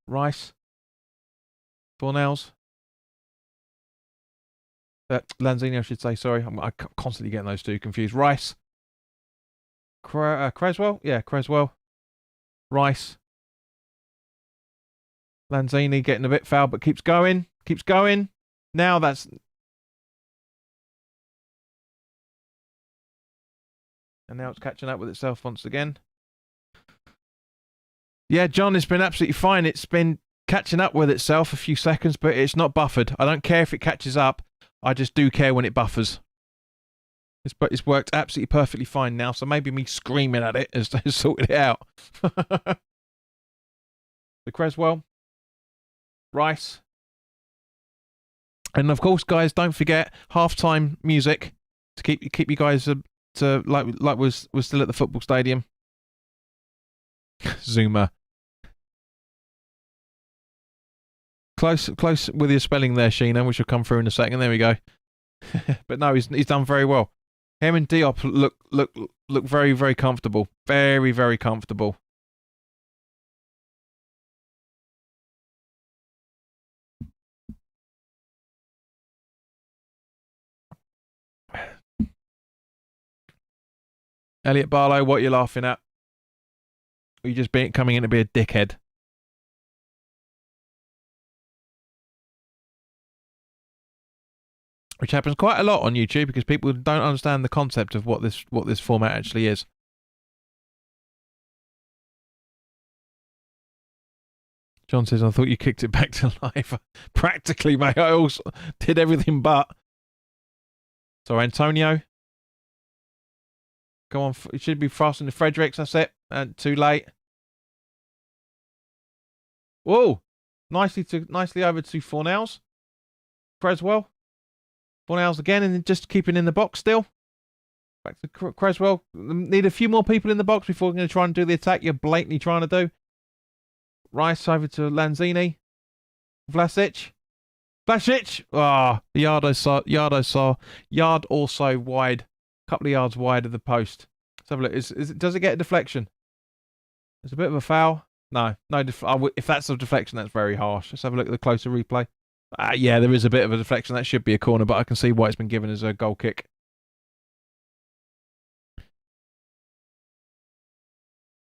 Rice. Fornals. Lanzini, I should say, sorry. I'm constantly getting those two confused. Rice. Creswell? Yeah, Creswell. Rice. Lanzini getting a bit foul, but keeps going. Keeps going. Now that's... And now it's catching up with itself once again. Yeah, John, it's been absolutely fine. It's been catching up with itself a few seconds, but it's not buffered. I don't care if it catches up. I just do care when it buffers. It's worked absolutely perfectly fine now, so maybe me screaming at it has sorted it out. The Creswell. Rice. And of course, guys, don't forget halftime music to keep you guys to like we're still at the football stadium. Zoomer. Close with your spelling there, Sheena, which will come through in a second. There we go. But no, he's done very well. Him and Diop look very, very comfortable. Very, very comfortable. Elliot Barlow, what are you laughing at? Are you just coming in to be a dickhead? Which happens quite a lot on YouTube because people don't understand the concept of what this format actually is. John says, I thought you kicked it back to life. Practically, mate. I also did everything but. So, Antonio. Come on. It should be faster than Fredericks. That's it. And too late. Whoa. Nicely over to Fornals. Creswell. Fornals again, and just keeping in the box still. Back to Creswell. Need a few more people in the box before we're going to try and do the attack you're blatantly trying to do. Rice over to Lanzini. Vlasic. Ah, oh, yard also wide. Couple of yards wide of the post. Let's have a look. Does it get a deflection? It's a bit of a foul. No. If that's a deflection, that's very harsh. Let's have a look at the closer replay. Yeah, there is a bit of a deflection. That should be a corner, but I can see why it's been given as a goal kick.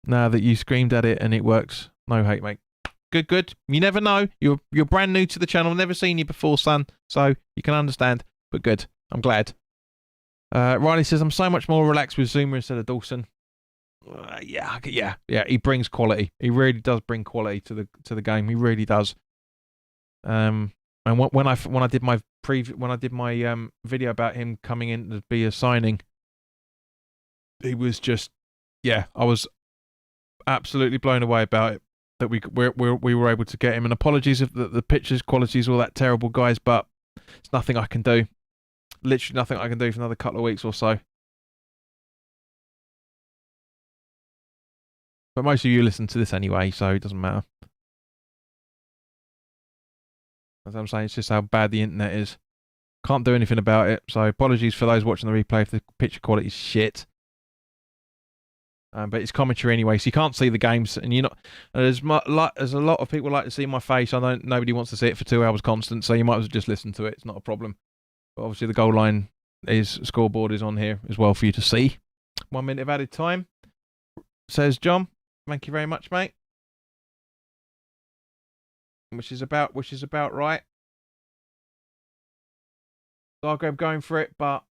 Now that you screamed at it and it works. No hate, mate. Good. You never know. You're brand new to the channel. Never seen you before, son. So you can understand. But good. I'm glad. Riley says, I'm so much more relaxed with Zuma instead of Dawson. Yeah. He brings quality. He really does bring quality to the game. He really does. And when I did my video about him coming in to be a signing, he was just, I was absolutely blown away about it that we were able to get him. And apologies if the pictures quality is all that terrible, guys, but it's nothing I can do. Literally nothing I can do for another couple of weeks or so. But most of you listen to this anyway, so it doesn't matter. As I'm saying, it's just how bad the internet is. Can't do anything about it. So apologies for those watching the replay if the picture quality is shit. But it's commentary anyway, so you can't see the games, and you're not. There's a lot of people like to see my face. Nobody wants to see it for 2 hours constant, so you might as well just listen to it. It's not a problem. But obviously the goal line scoreboard is on here as well for you to see. 1 minute of added time, says John. Thank you very much, mate. Which is about right. Zagreb going for it, but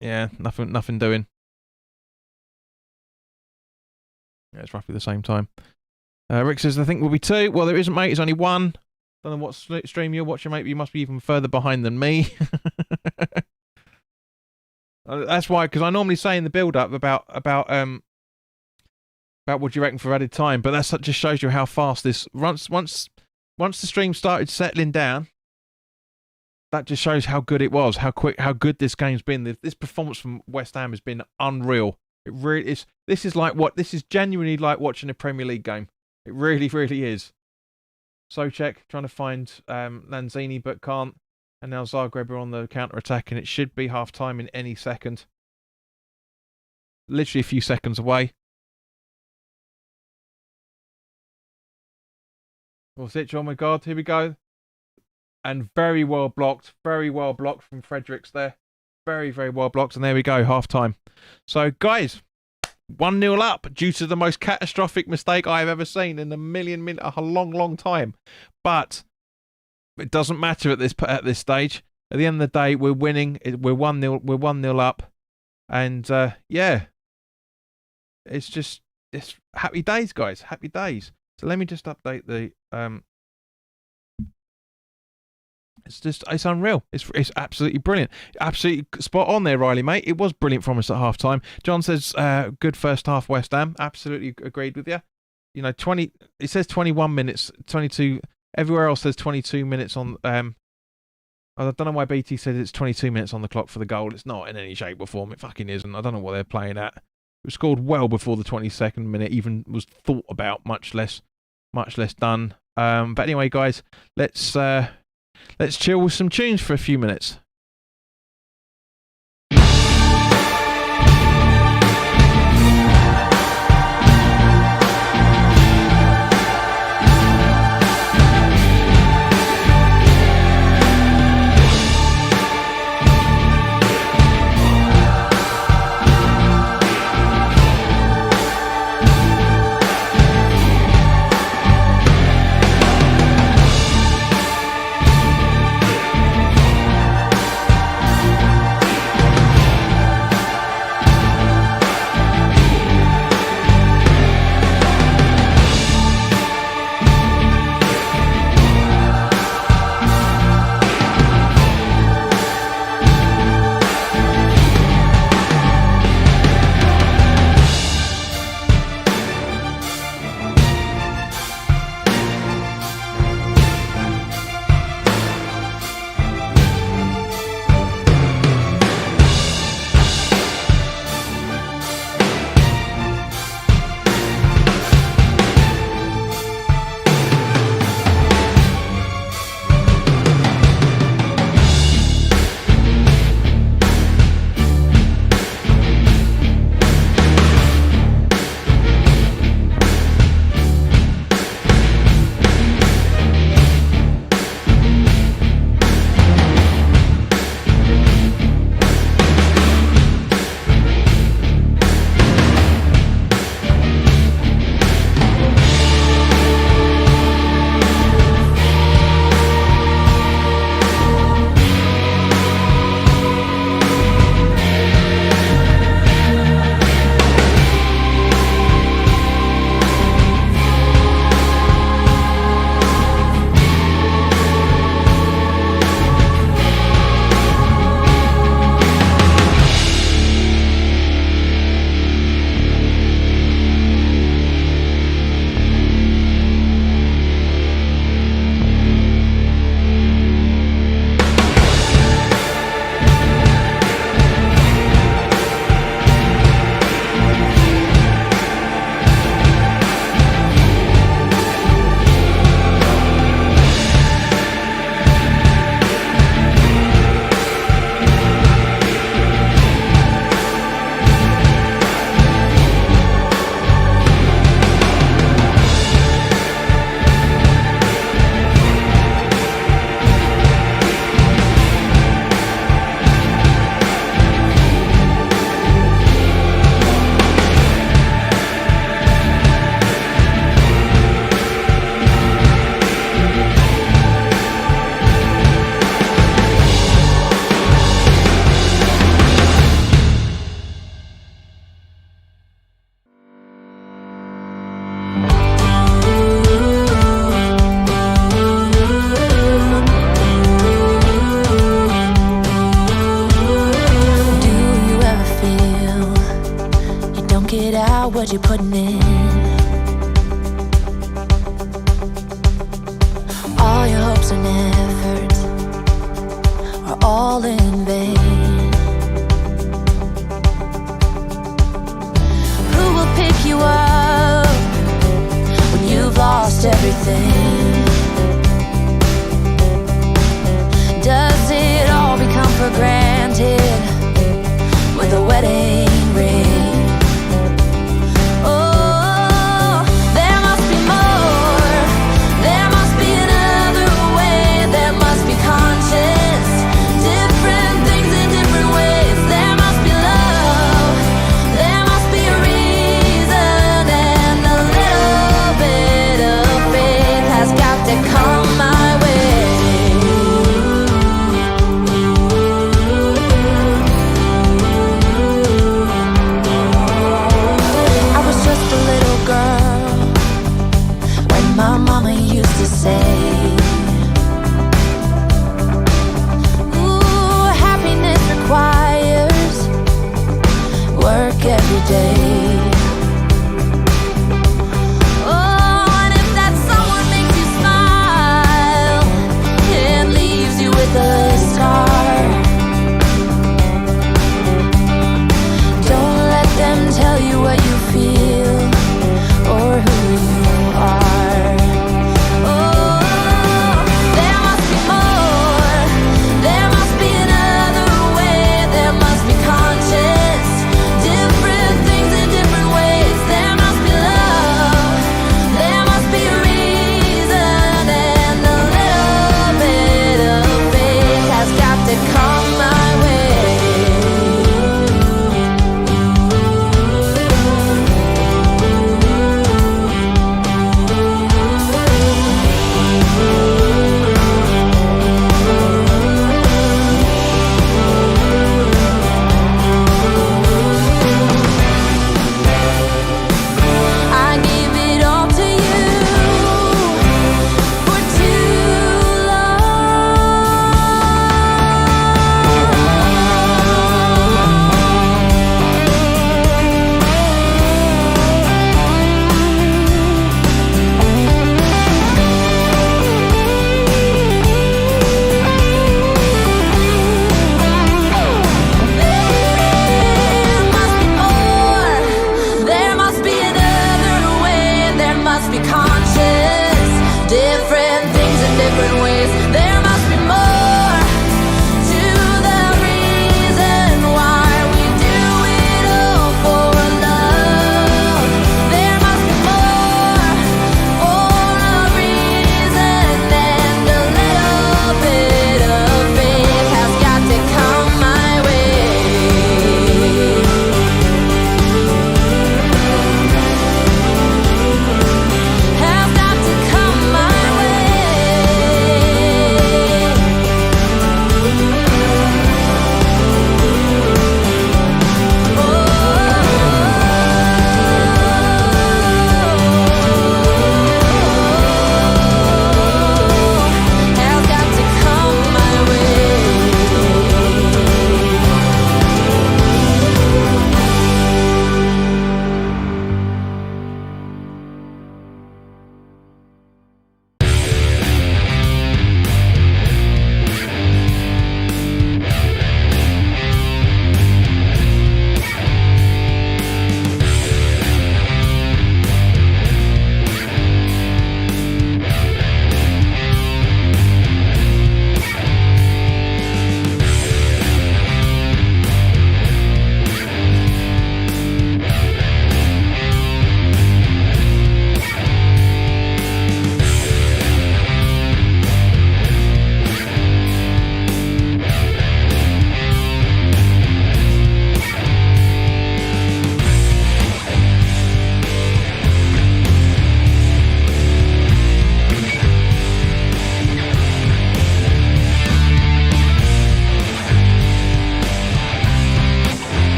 yeah, nothing doing. Yeah, it's roughly the same time. Rick says, I think will be 2. Well, there isn't, mate. It's only 1. Don't know what stream you're watching, mate. But you must be even further behind than me. That's why, because I normally say in the build-up about what do you reckon for added time, but that just shows you how fast this once the stream started settling down. That just shows how good it was, how good this game's been. This performance from West Ham has been unreal. It really is. This is genuinely like watching a Premier League game. It really, really is. Socek trying to find Lanzini but can't. And now Zagreb are on the counter-attack, and it should be half-time in any second. Literally a few seconds away. Orsic, oh my God, here we go. And very well blocked from Fredericks there. Very, very well blocked, and there we go, half-time. So, guys, 1-0 up due to the most catastrophic mistake I have ever seen in a long time. But it doesn't matter at this stage. At the end of the day, we're winning. We're 1-0. We're 1-0 up, and it's happy days, guys. Happy days. So let me just update the It's unreal. It's absolutely brilliant. Absolutely spot on there, Riley, mate. It was brilliant from us at half time. John says, good first half, West Ham. Absolutely agreed with you. You know, it says 21 minutes, 22. Everywhere else says 22 minutes on. I don't know why BT said it's 22 minutes on the clock for the goal. It's not in any shape or form. It fucking isn't. I don't know what they're playing at. It was scored well before the 22nd minute even was thought about, much less done. But anyway, guys, let's chill with some tunes for a few minutes. effort you're putting in. All your hopes and efforts are all in vain. Who will pick you up when you've lost everything? Does it all become for granted with a wedding ring? Oh, there must be more. There must be another way. There must be conscious, different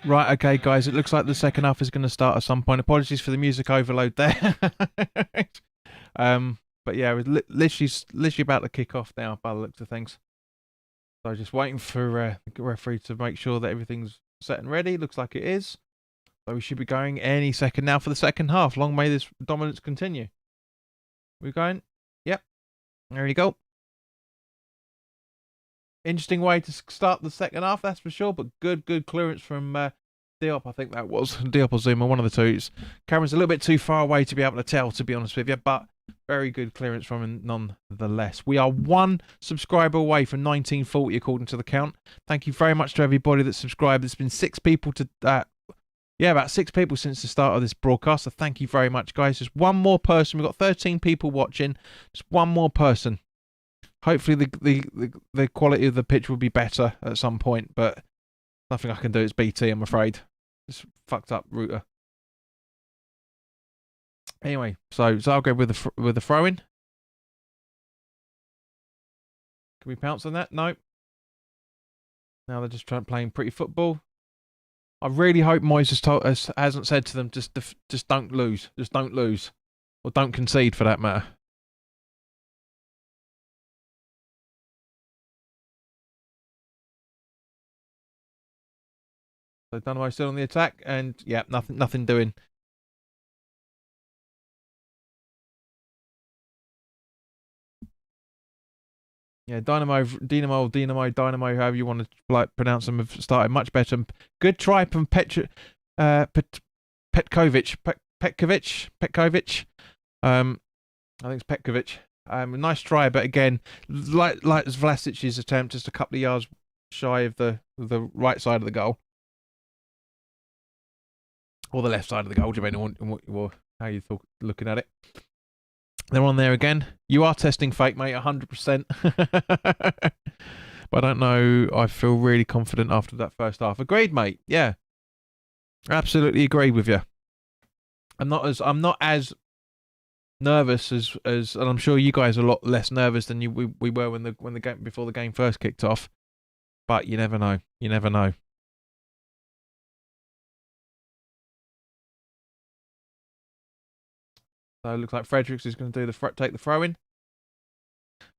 Right, okay, guys. It looks like the second half is going to start at some point. Apologies for the music overload there. But yeah, we're literally about to kick off now by the looks of things. So just waiting for the referee to make sure that everything's set and ready. Looks like it is. So we should be going any second now for the second half. Long may this dominance continue. We're going. Yep. There you go. Interesting way to start the second half, that's for sure. But good clearance from Diop, I think that was. Diop or Zuma, one of the two. Cameron's a little bit too far away to be able to tell, to be honest with you. But very good clearance from him nonetheless. We are one subscriber away from 1940 according to the count. Thank you very much to everybody that subscribed. There's been 6 people to... about 6 people since the start of this broadcast. So thank you very much, guys. Just one more person. We've got 13 people watching. Just one more person. Hopefully the quality of the pitch will be better at some point, but nothing I can do. It's BT, I'm afraid. It's fucked up router. Anyway, so Zagreb with the throw-in. Can we pounce on that? No. Now they're just playing pretty football. I really hope Moyes hasn't said to them just don't lose, just don't lose, or don't concede for that matter. So Dynamo still on the attack, and yeah, nothing doing. Yeah, Dynamo, however you want to pronounce them, have started much better. Good try from Petkovic. I think it's Petkovic. Nice try, but again, like Vlasic's attempt, just a couple of yards shy of the right side of the goal. Or the left side of the goal, depending on how you're looking at it. They're on there again. You are testing fake, mate, 100%. But I don't know. I feel really confident after that first half. Agreed, mate. Yeah. Absolutely agreed with you. I'm not as nervous as and I'm sure you guys are a lot less nervous than we were when the game before the game first kicked off. But you never know. You never know. So it looks like Fredericks is going to take the throw in.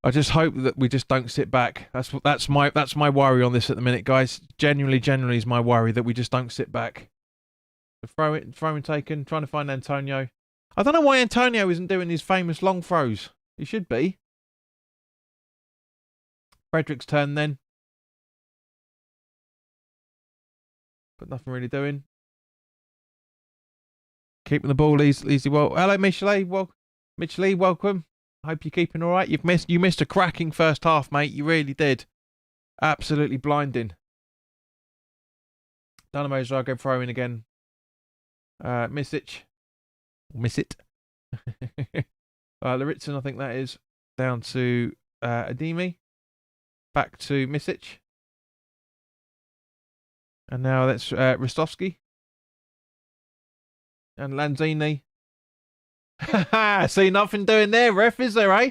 I just hope that we just don't sit back. That's my worry on this at the minute, guys. Genuinely is my worry that we just don't sit back. The throw in taken, trying to find Antonio. I don't know why Antonio isn't doing his famous long throws. He should be. Fredericks' turn then. But nothing really doing. Keeping the ball easy. Well, hello, Michelet. Welcome. I hope you're keeping all right. You missed a cracking first half, mate. You really did. Absolutely blinding. Dynamo Zagreb throwing again. Miss it. Laritsen, I think that is. Down to Ademi. Back to Misic. And now that's Rostovsky. And Lanzini. See, nothing doing there, ref, is there, eh?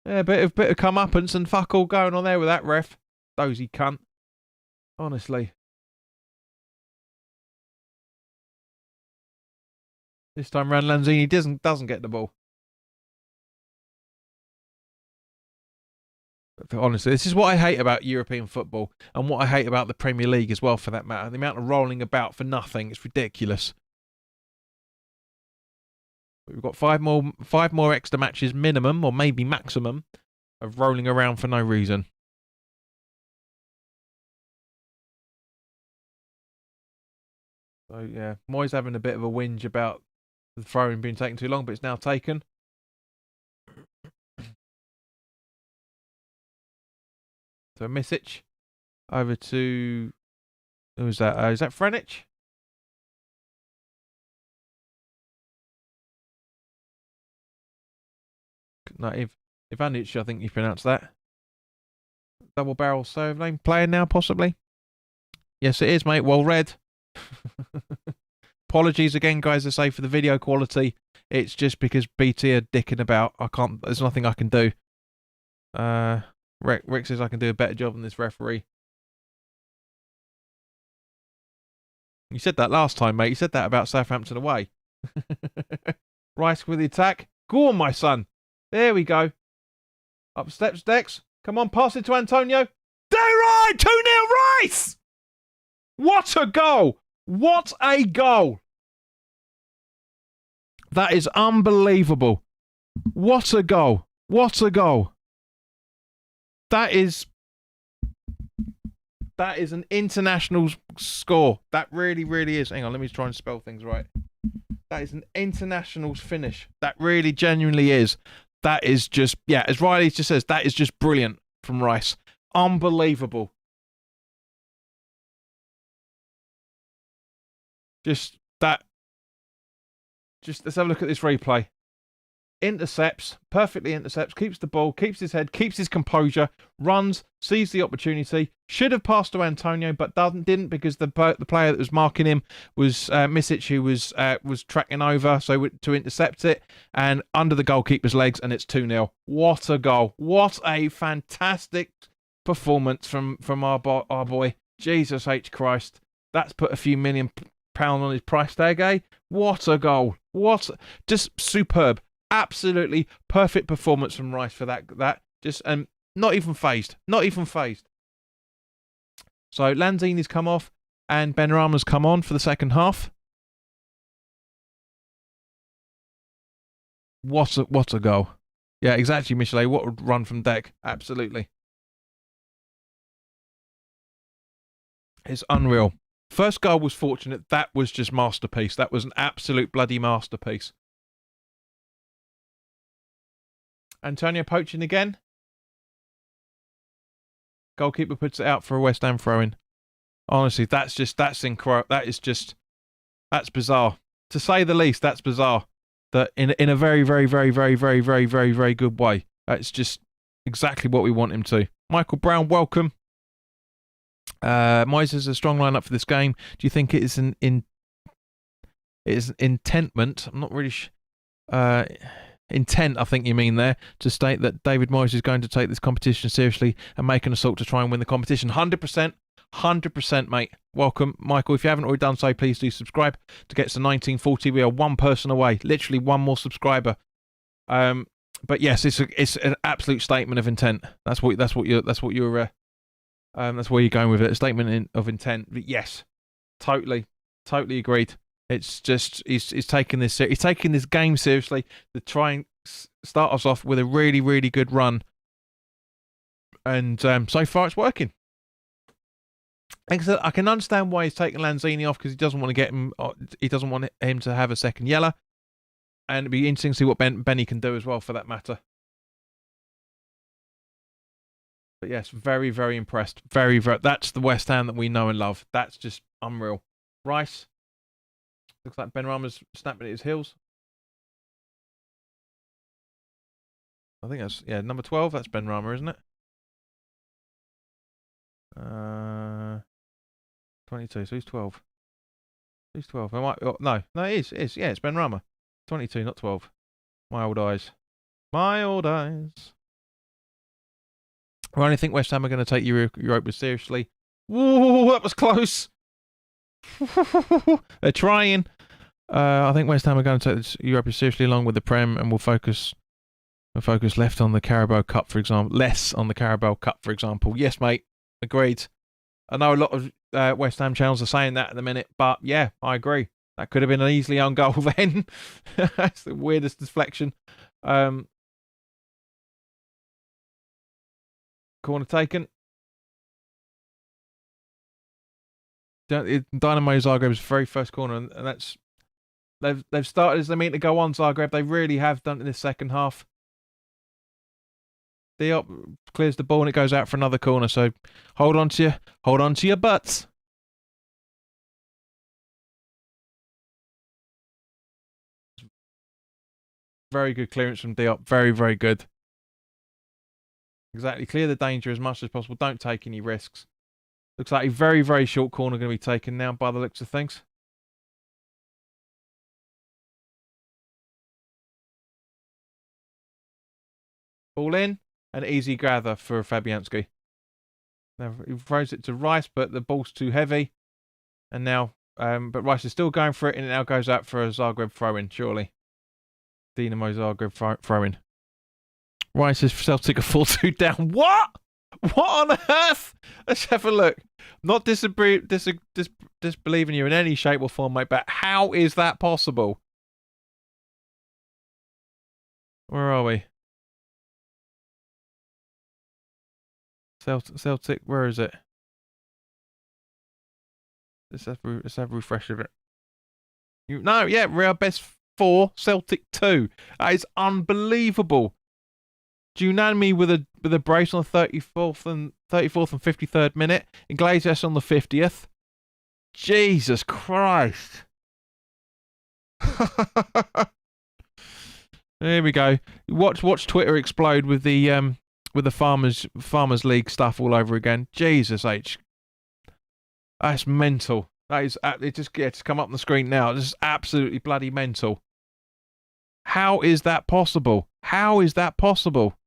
Yeah, bit of comeuppance and fuck all going on there with that ref. Dozy cunt. Honestly. This time round, Lanzini doesn't get the ball. But honestly, this is what I hate about European football and what I hate about the Premier League as well, for that matter. The amount of rolling about for nothing. It's ridiculous. We've got five more extra matches minimum, or maybe maximum, of rolling around for no reason. So yeah, Moyes having a bit of a whinge about the throwing being taken too long, but it's now taken. So Misic over to, who was that? Is that Frenic? No, Ivanic, I think you pronounce that. Double barrel serve name. Playing now, possibly? Yes, it is, mate. Well read. Apologies again, guys, I say, for the video quality. It's just because BT are dicking about. There's nothing I can do. Rick says I can do a better job than this referee. You said that last time, mate. You said that about Southampton away. Rice with the attack. Go on, my son. There we go. Up steps, Dex. Come on, pass it to Antonio. They're right! 2-0 Rice! What a goal! What a goal! That is unbelievable. What a goal. What a goal. That is an international score. That really, really is. Hang on, let me try and spell things right. That is an internationals finish. That really genuinely is. That is just, yeah, as Riley just says, that is just brilliant from Rice. Unbelievable. Just that. Just let's have a look at this replay. Intercepts, perfectly intercepts, keeps the ball, keeps his head, keeps his composure, runs, sees the opportunity, should have passed to Antonio, but didn't because the player that was marking him was Misic, who was tracking over to intercept it, and under the goalkeeper's legs, and it's 2-0. What a goal. What a fantastic performance from our boy. Jesus H. Christ. That's put a few £1 million on his price tag, eh? What a goal. Just superb. Absolutely perfect performance from Rice for that. Just not even phased. So Lanzini's come off and Benrahma's come on for the second half. What a goal. Yeah, exactly, Michelet. What a run from Deck. Absolutely. It's unreal. First goal was fortunate. That was just masterpiece. That was an absolute bloody masterpiece. Antonio poaching again. Goalkeeper puts it out for a West Ham throw-in. Honestly, that's incredible. That's bizarre. To say the least, that's bizarre. That in a very, very, very, very, very, very, very, very good way. That's just exactly what we want him to. Michael Brown, welcome. Moises, a strong lineup for this game. Do you think it is an intentment? I'm not really intent, I think you mean there, to state that David Moyes is going to take this competition seriously and make an assault to try and win the competition. 100%, mate. Welcome, Michael. If you haven't already done so, please do subscribe to get to 1940. We are one person away, literally one more subscriber. But yes, it's an absolute statement of intent. That's where you're going with it. A statement of intent. But yes, totally agreed. It's just he's taking this game seriously to try and start us off with a really, really good run, and so far it's working. I can understand why he's taking Lanzini off because he doesn't want to get him. He doesn't want him to have a second yellow, and it'd be interesting to see what Benny can do as well, for that matter. But yes, very, very impressed. Very, very. That's the West Ham that we know and love. That's just unreal. Rice. Looks like Benrahma's snapping at his heels. I think that's, yeah, number 12. That's Benrahma, isn't it? 22. So he's 12. He's 12. No, it is. Yeah, it's Benrahma. 22, not 12. My old eyes. I only think West Ham are going to take Europa seriously. Whoa, that was close. They're trying. I think West Ham are going to take this Europa seriously along with the Prem, and we'll focus left on the Carabao Cup, for example. Less on the Carabao Cup, for example. Yes, mate. Agreed. I know a lot of West Ham channels are saying that at the minute, but yeah, I agree. That could have been an easily own goal then. That's the weirdest deflection. Corner taken. Dinamo Zagreb's very first corner, and that's they've started as they mean to go on. Zagreb, they really have done in this second half. Diop clears the ball and it goes out for another corner. So hold on to your butts. Very good clearance from Diop. Very, very good. Exactly. Clear the danger as much as possible. Don't take any risks. Looks like a very, very short corner going to be taken now by the looks of things. Ball in. An easy gather for Fabianski. Now he throws it to Rice, but the ball's too heavy. And now But Rice is still going for it, and it now goes out for a Zagreb throw-in, surely. Dinamo Zagreb throw-in. Rice is Celtic are 4-2 down. What? What on earth? Let's have a look. Not disbelieving you in any shape or form, mate, but how is that possible? Where are we? Celtic, where is it? Let's have a refresh of it. Real best 4, Celtic 2. That is unbelievable. Giuliani with a brace on the 34th and 53rd minute. Iglesias on the 50th. Jesus Christ. There we go. Watch Twitter explode with the Farmers League stuff all over again. Jesus H. That's mental. That is just come up on the screen now. This is absolutely bloody mental. How is that possible? How is that possible?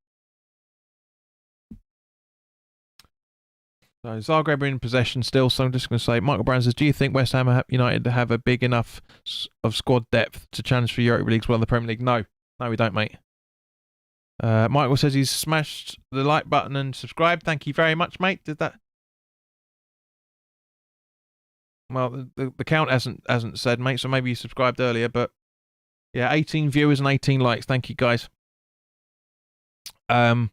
So Zagreb are in possession still, so I'm just going to say, Michael Brown says, do you think West Ham United have a big enough of squad depth to challenge for Europa League as well in the Premier League? No, we don't, mate. Michael says he's smashed the like button and subscribed. Thank you very much, mate. Did that? Well, the count hasn't said, mate, so maybe you subscribed earlier, but yeah, 18 viewers and 18 likes. Thank you, guys. But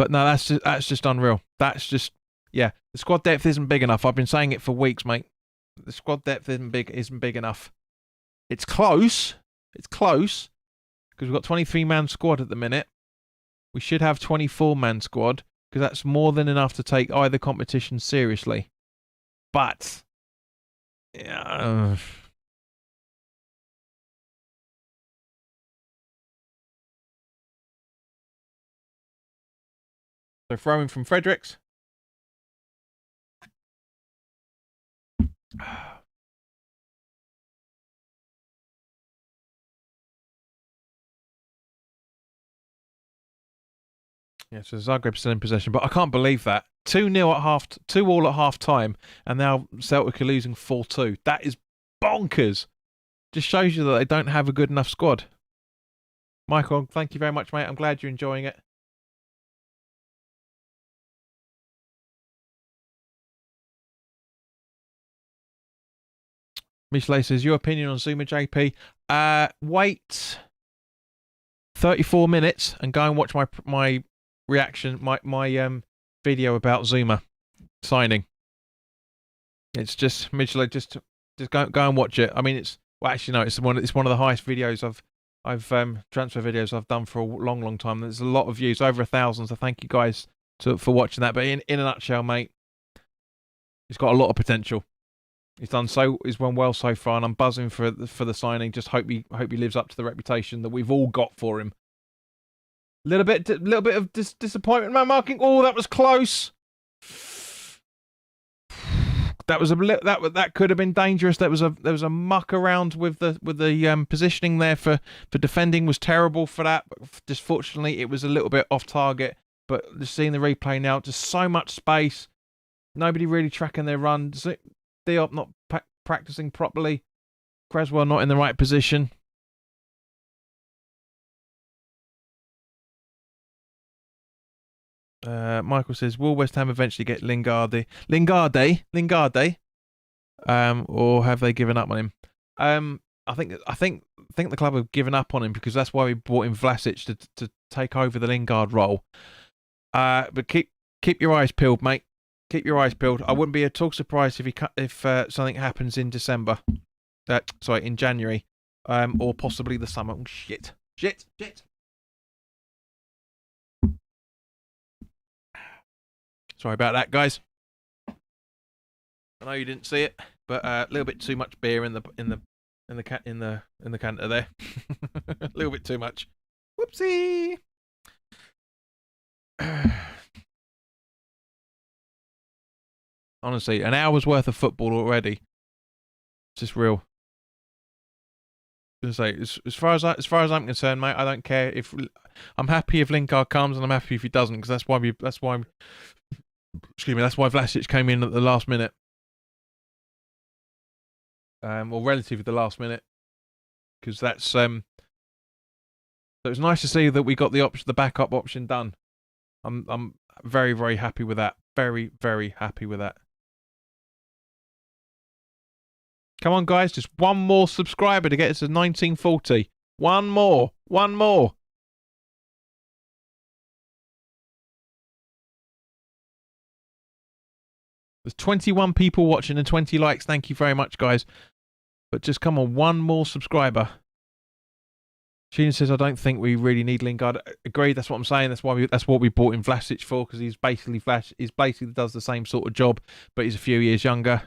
no, that's just unreal. That's just, yeah, the squad depth isn't big enough. I've been saying it for weeks, mate. The squad depth isn't big enough. It's close. It's close because we've got 23-man squad at the minute. We should have 24-man squad because that's more than enough to take either competition seriously. But yeah. So throwing from Fredericks. Yeah, so Zagreb's still in possession, but I can't believe that 2-0 2-2 at half time, and now Celtic are losing 4-2. That is bonkers. Just shows you that they don't have a good enough squad. Michael, thank you very much, mate. I'm glad you're enjoying it. Michelet says, your opinion on Zuma, JP? Wait 34 minutes and go and watch my reaction, my video about Zuma signing. It's just Michelet, just go and watch it. I mean, it's one of the highest videos I've transfer videos I've done for a long time. There's a lot of views, over 1,000. So thank you guys for watching that. But in a nutshell, mate, he's got a lot of potential. He's won well so far, and I'm buzzing for the signing. Just hope he lives up to the reputation that we've all got for him. Little bit of disappointment, man. Marking. Oh, that was close. That could have been dangerous. There was a muck around with the positioning there for defending was terrible for that. But just fortunately, it was a little bit off target. But just seeing the replay now, just so much space. Nobody really tracking their run. Diop not practicing properly. Creswell not in the right position. Michael says, will West Ham eventually get Lingard? Or have they given up on him? I think the club have given up on him because that's why we brought in Vlasic to take over the Lingard role. But keep your eyes peeled, mate. Keep your eyes peeled. I wouldn't be at all surprised if something happens in December. In January, or possibly the summer. Oh, shit. Sorry about that, guys. I know you didn't see it, but a little bit too much beer in the canter there. A little bit too much. Whoopsie. Honestly, an hour's worth of football already. It's just real. As far as I'm concerned, mate, I don't care if I'm happy if Lingard comes, and I'm happy if he doesn't, because that's why Vlasic came in at the last minute. or relatively the last minute, because that's so it was nice to see that we got the backup option done. I'm very, very happy with that. Very, very happy with that. Come on, guys, just one more subscriber to get us to 1940. One more. There's 21 people watching and 20 likes. Thank you very much, guys. But just come on, one more subscriber. Sheena says, I don't think we really need Lingard. Agreed, that's what I'm saying. That's what we bought in Vlasic for, because he's basically does the same sort of job, but he's a few years younger.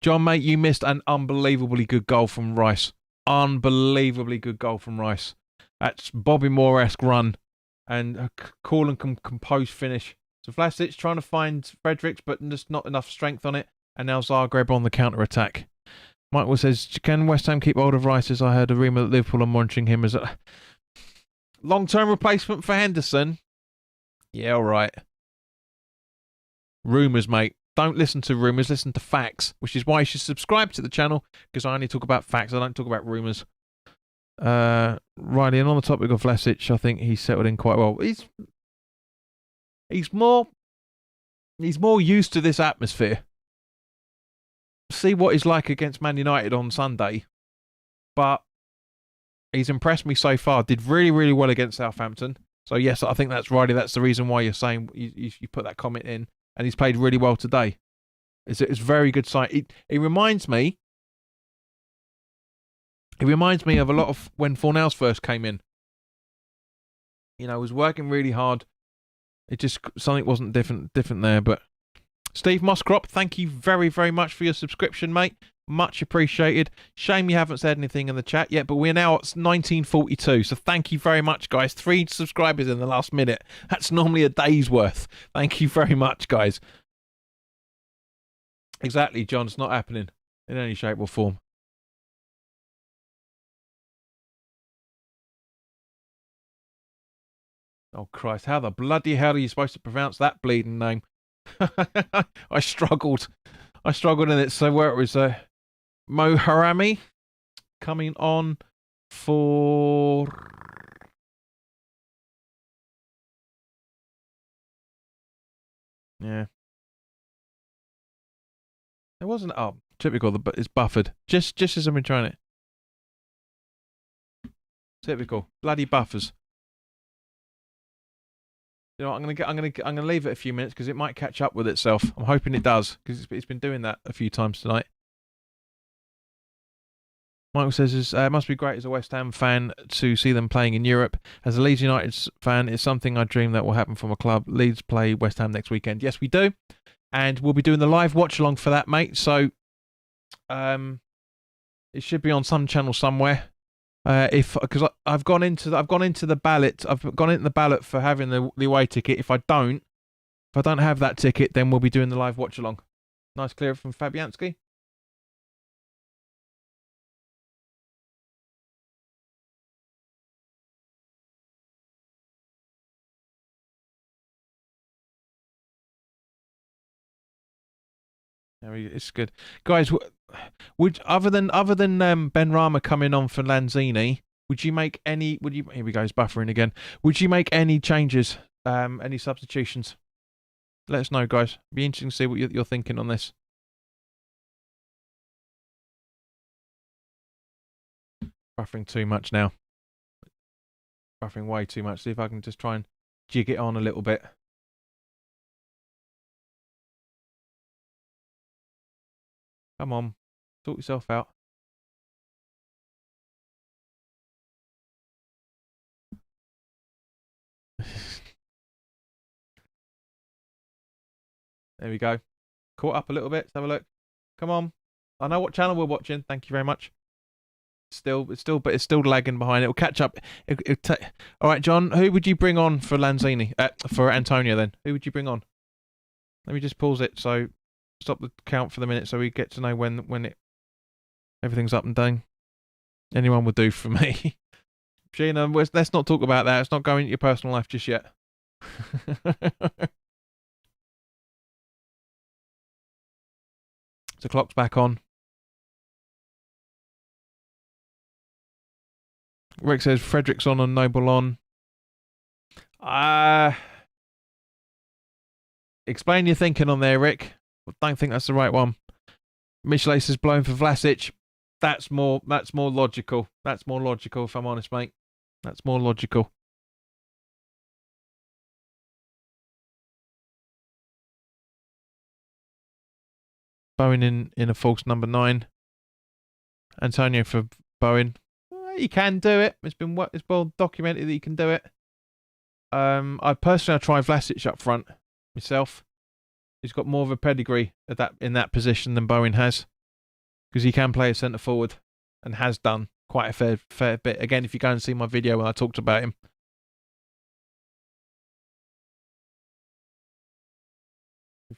John, mate, you missed an unbelievably good goal from Rice. Unbelievably good goal from Rice. That's Bobby Moore-esque run and a cool and composed finish. So Vlasic trying to find Fredericks, but just not enough strength on it. And now Zagreb on the counter-attack. Michael says, can West Ham keep hold of Rice? As I heard a rumour that Liverpool are monitoring him as a long-term replacement for Henderson. Yeah, all right. Rumours, mate. Don't listen to rumours, listen to facts, which is why you should subscribe to the channel, because I only talk about facts, I don't talk about rumours. Riley, and on the topic of Vlasic, I think he's settled in quite well. He's more used to this atmosphere. See what he's like against Man United on Sunday, but he's impressed me so far. Did really, really well against Southampton. So yes, I think that's Riley. That's the reason why you're saying you put that comment in. And he's played really well today. It's a very good sign. It reminds me of a lot of when Fornals first came in. You know, was working really hard. It just something wasn't different there. But Steve Moscrop, thank you very, very much for your subscription, mate. Much appreciated. Shame you haven't said anything in the chat yet, but we're now at 1942. So thank you very much, guys. 3 subscribers in the last minute. That's normally a day's worth. Thank you very much, guys. Exactly, John. It's not happening in any shape or form. Oh, Christ. How the bloody hell are you supposed to pronounce that bleeding name? I struggled in it. So where it was... Mo Harami coming on for it wasn't typical, but it's buffered just as I've been trying it. Typical bloody buffers. You know what, I'm gonna leave it a few minutes because it might catch up with itself. I'm hoping it does, because it's been doing that a few times tonight. Michael says, it must be great as a West Ham fan to see them playing in Europe. As a Leeds United fan, it's something I dream that will happen for my club. Leeds play West Ham next weekend. Yes, we do. And we'll be doing the live watch-along for that, mate. So it should be on some channel somewhere. Because I've gone into the ballot. I've gone into the ballot for having the away ticket. If I don't have that ticket, then we'll be doing the live watch-along. Nice clear from Fabianski. It's good, guys. Would other than Ben Rama coming on for Lanzini, would you make any? Here we go. He's buffering again. Would you make any changes? Any substitutions? Let us know, guys. Be interesting to see what you're thinking on this. Buffering too much now. Buffering way too much. See if I can just try and jig it on a little bit. Come on, sort yourself out. There we go. Caught up a little bit. Let's have a look. Come on. I know what channel we're watching. Thank you very much. But it's still lagging behind. It'll catch up. All right, John. Who would you bring on for Lanzini? For Antonio, then. Who would you bring on? Let me just pause it. So stop the count for the minute, so we get to know when everything's up and down. Anyone would do for me. Gina, let's not talk about that. Let's not go into your personal life just yet. The clock's back on. Rick says Frederick's on and Noble on. Explain your thinking on there, Rick. I don't think that's the right one. Michele says blown for Vlasic. That's more logical. That's more logical, if I'm honest, mate. That's more logical. Bowen in a false number 9. Antonio for Bowen. He can do it. It's well documented that he can do it. I personally try Vlasic up front myself. He's got more of a pedigree in that position than Bowen has, because he can play a centre forward and has done quite a fair bit. Again, if you go and see my video when I talked about him.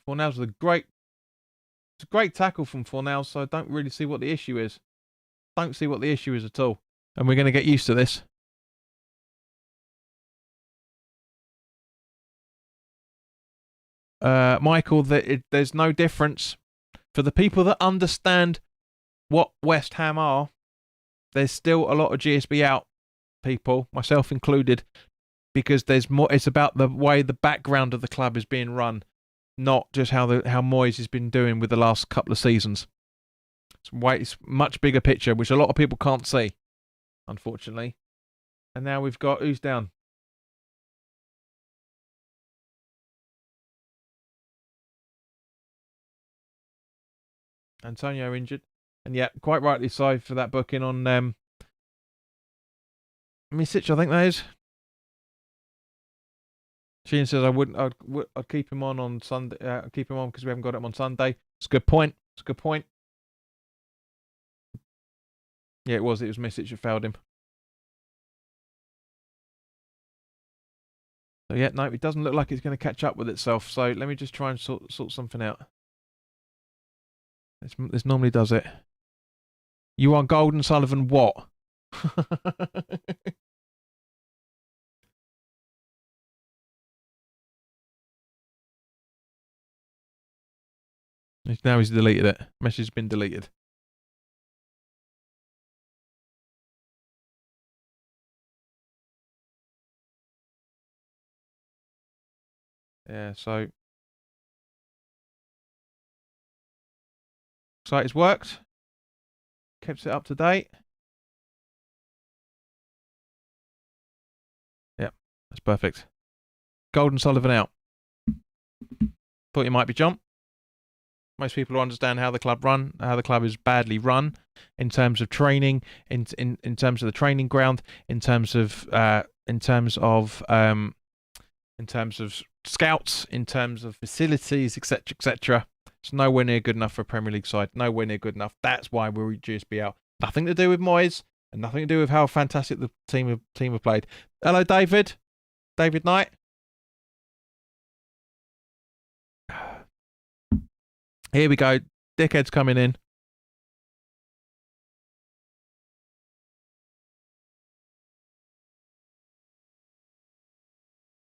Fornals was it's a great tackle from Fornals, so I don't really see what the issue is. Don't see what the issue is at all. And we're going to get used to this. Michael, there's no difference. For the people that understand what West Ham are, there's still a lot of GSBOUT people, myself included, because there's more. It's about the way the background of the club is being run, not just how Moyes has been doing with the last couple of seasons. It's much bigger picture, which a lot of people can't see, unfortunately. And now we've got who's down. Antonio injured, and yeah, quite rightly so for that booking on Misic, I think that is. Sheen says I'd keep him on Sunday. I'd keep him on because we haven't got him on Sunday. It's a good point. Yeah, it was Misic that failed him. So yeah, no, it doesn't look like it's going to catch up with itself. So let me just try and sort something out. This normally does it. You are Golden Sullivan what? Now he's deleted it. Message has been deleted. Yeah, so it's worked. Kept it up to date. Yep, that's perfect. Golden Sullivan out. Thought you might be John. Most people understand how the club is badly run in terms of training, in terms of the training ground, in terms of scouts, in terms of facilities, etc. It's nowhere near good enough for a Premier League side. Nowhere near good enough. That's why we're GSBOUT. Nothing to do with Moyes, and nothing to do with how fantastic the team have played. Hello, David. David Knight. Here we go. Dickhead's coming in.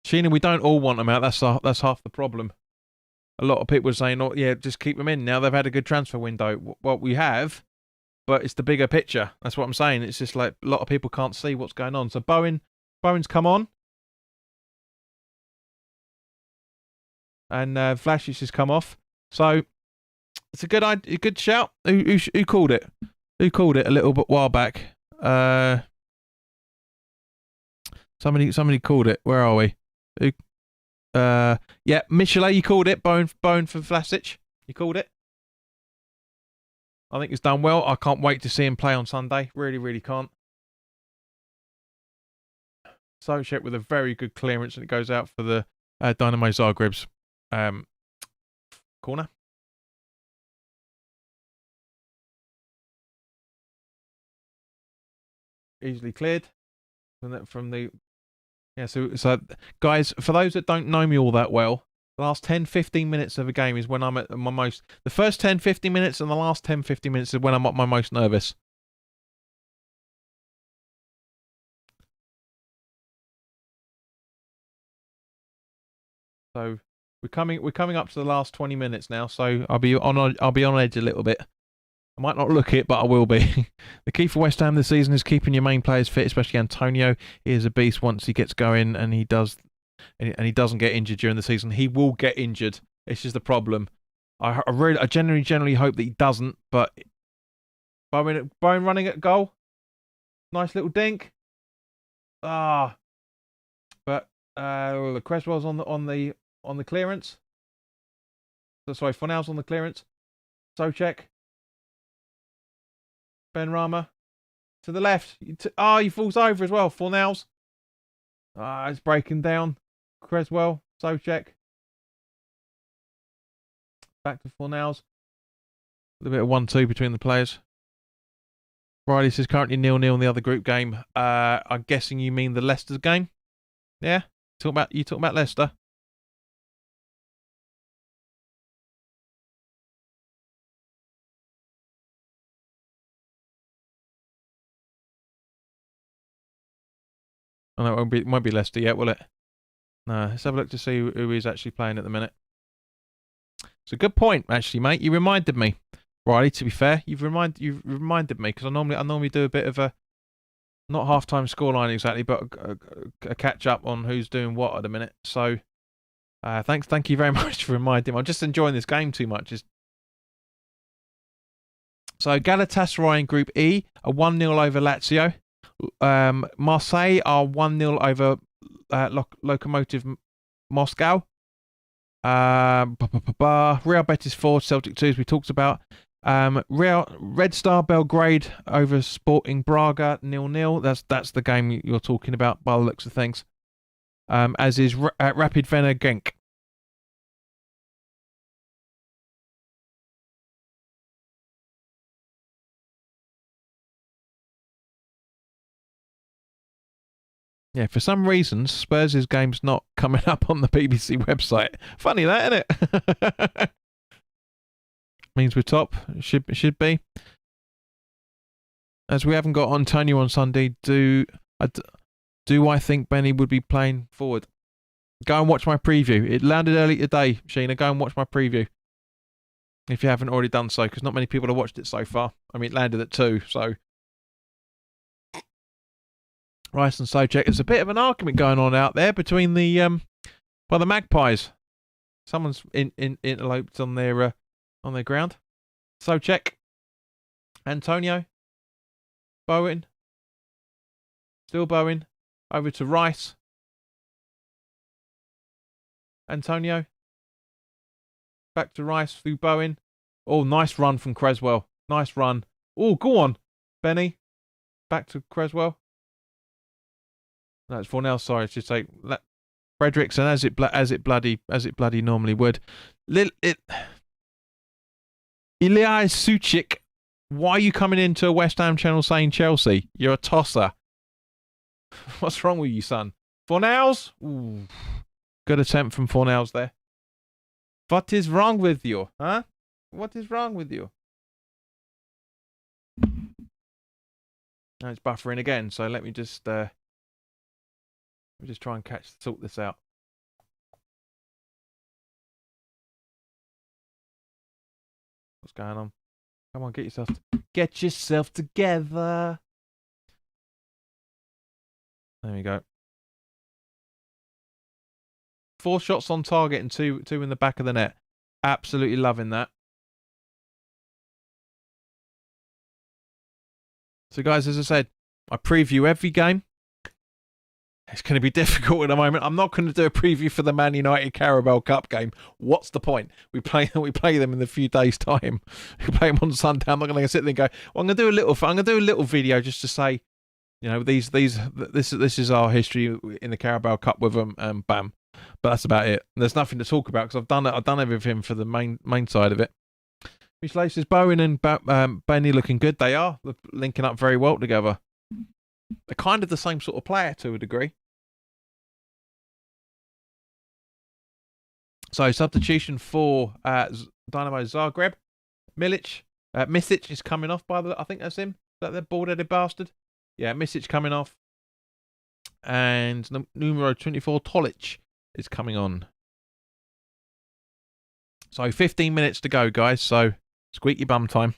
Sheena, we don't all want them out. That's half the problem. A lot of people are saying, "Oh, yeah, just keep them in." Now they've had a good transfer window. Well, we have, but it's the bigger picture. That's what I'm saying. It's just like a lot of people can't see what's going on. So Bowen's come on, and Vlasic has come off. So it's a good shout. Who called it? Who called it a little bit while back? Somebody called it. Where are we? Yeah, Michele, you called it. Bone for Vlasic. You called it. I think it's done well. I can't wait to see him play on Sunday. Really, really can't. Soucek with a very good clearance, and it goes out for the Dinamo Zagreb's corner. Easily cleared from the yeah. So guys, for those that don't know me all that well, the last 10-15 minutes of a game is when I'm at my most. The first 10-15 minutes and the last 10-15 minutes is when I'm at my most nervous. So We're coming up to the last 20 minutes now, so I'll be on edge a little bit. I might not look it, but I will be. The key for West Ham this season is keeping your main players fit, especially Antonio. He is a beast once he gets going, and he doesn't get injured during the season. He will get injured. It's just the problem. I generally hope that he doesn't. But Bowen running at goal, nice little dink. But Creswell's on the clearance. So sorry, Fornell's on the clearance. Souček. Benrahma to the left. He falls over as well. Fornell's. It's breaking down. Creswell, Souček. Back to Fornell's. A little bit of 1-2 between the players. Riley says currently 0-0 in the other group game. I'm guessing you mean the Leicester's game. Yeah, you talking about Leicester. Oh, no, it won't be Leicester yet, will it? No, let's have a look to see who is actually playing at the minute. It's a good point, actually, mate. You reminded me, Riley. To be fair, you've reminded me because I normally do a bit of a not half-time scoreline exactly, but a catch up on who's doing what at the minute. So, thank you very much for reminding me. I'm just enjoying this game too much. So Galatasaray in Group E are 1-0 over Lazio. Marseille are 1-0 over Lokomotiv Moscow. Real Betis 4, Celtic 2, as we talked about. Red Star Belgrade over Sporting Braga 0-0. That's the game you're talking about by the looks of things. As is Rapid Vienna Genk. Yeah, for some reason, Spurs' game's not coming up on the BBC website. Funny that, isn't it? Means we're top. It should be. As we haven't got Antonio on Sunday, do I think Benny would be playing forward? Go and watch my preview. It landed early today, Sheena. Go and watch my preview. If you haven't already done so, because not many people have watched it so far. I mean, it landed at 2, so... Rice and Souček. There's a bit of an argument going on out there between the Magpies. Someone's interloped on their ground. Souček, Antonio, Bowen, still Bowen, over to Rice, Antonio, back to Rice through Bowen. Oh, nice run from Creswell. Nice run. Oh, go on, Benny. Back to Creswell. No, it's Fornell. Sorry, it's just like Fredrickson as it bloody normally would. Elias Souček, why are you coming into a West Ham channel saying Chelsea? You're a tosser. What's wrong with you, son? Fornells? Ooh. Good attempt from Fornells there. What is wrong with you, huh? What is wrong with you? Now it's buffering again, so let me just try and sort this out. What's going on? Come on, get yourself together. There we go. 4 shots on target and two in the back of the net. Absolutely loving that. So guys, as I said, I preview every game. It's going to be difficult at the moment. I'm not going to do a preview for the Man United Carabao Cup game. What's the point? We play them in a few days' time. We play them on Sunday. I'm not going to sit there and go, well, I'm going to do a little video just to say, you know, this is our history in the Carabao Cup with them, and bam. But that's about it. There's nothing to talk about because I've done everything for the main side of it. Which says Bowen and Benny looking good. They are linking up very well together. They're kind of the same sort of player to a degree. So substitution for Dinamo Zagreb. Misic is coming off I think that's him. Is that the bald-headed bastard? Yeah, Misic coming off. And numero 24, Tolic, is coming on. So 15 minutes to go, guys. So squeak your bum time.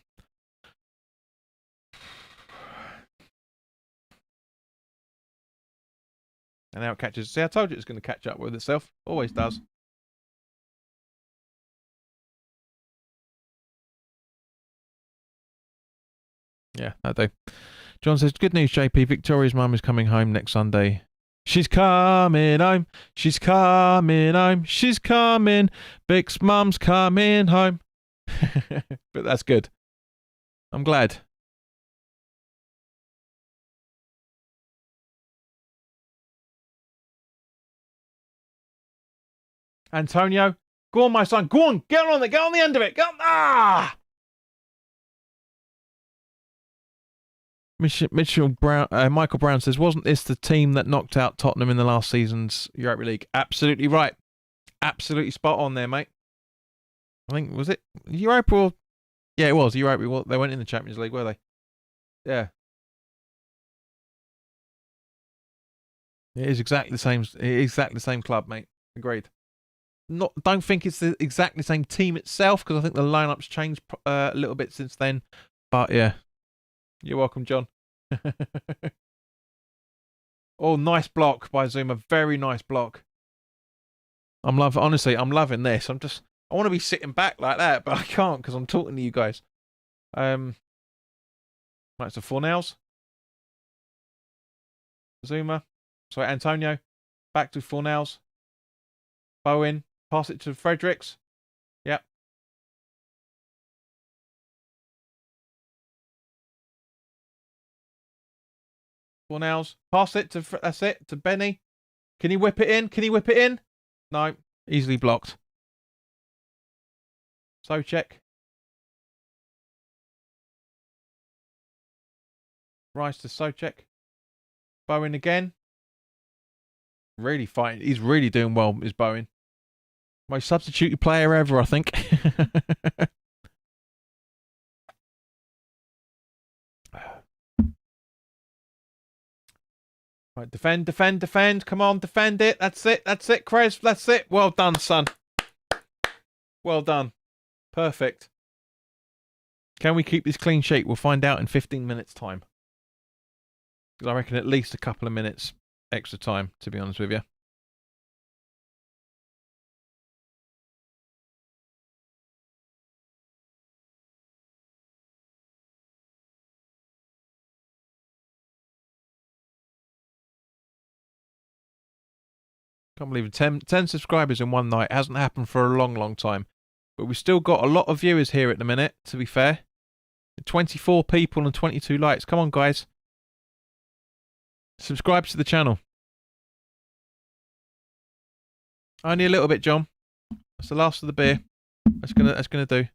And now it catches. See, I told you it's going to catch up with itself. Always does. Yeah, I do. John says, good news, JP. Victoria's mum is coming home next Sunday. She's coming home. She's coming home. She's coming. Vic's mum's coming home. But that's good. I'm glad. Antonio, go on, my son. Go on. Get on there. Get on the end of it. Get on. Ah! Michael Brown says, wasn't this the team that knocked out Tottenham in the last season's Europa League? Absolutely right. Absolutely spot on there, mate. I think, was it Europa or... Yeah, it was Europa. Well, they went in the Champions League, were they? Yeah. It is exactly the same club, mate. Agreed. Don't think it's the exactly same team itself, because I think the lineup's changed a little bit since then. But yeah. You're welcome, John. Oh, nice block by Zuma. Very nice block. Honestly, I'm loving this. I want to be sitting back like that, but I can't because I'm talking to you guys. Right, so Fornals. Zuma. Sorry, Antonio. Back to Fornals. Bowen. Pass it to Fredericks. Yep. Fornals. Pass it to... That's it. To Benny. Can he whip it in? Can he whip it in? No. Easily blocked. Souček. Rice to Souček. Bowen again. Really fighting. He's really doing well, is Bowen. Most substituted player ever, I think. Right, defend. Come on, defend it. That's it, Krez. That's it. Well done, son. Well done. Perfect. Can we keep this clean sheet? We'll find out in 15 minutes' time. Because I reckon at least a couple of minutes extra time, to be honest with you. Can't believe it. 10 subscribers in one night. It hasn't happened for a long, long time. But we've still got a lot of viewers here at the minute, to be fair. 24 people and 22 likes. Come on, guys. Subscribe to the channel. Only a little bit, John. That's the last of the beer. That's gonna do.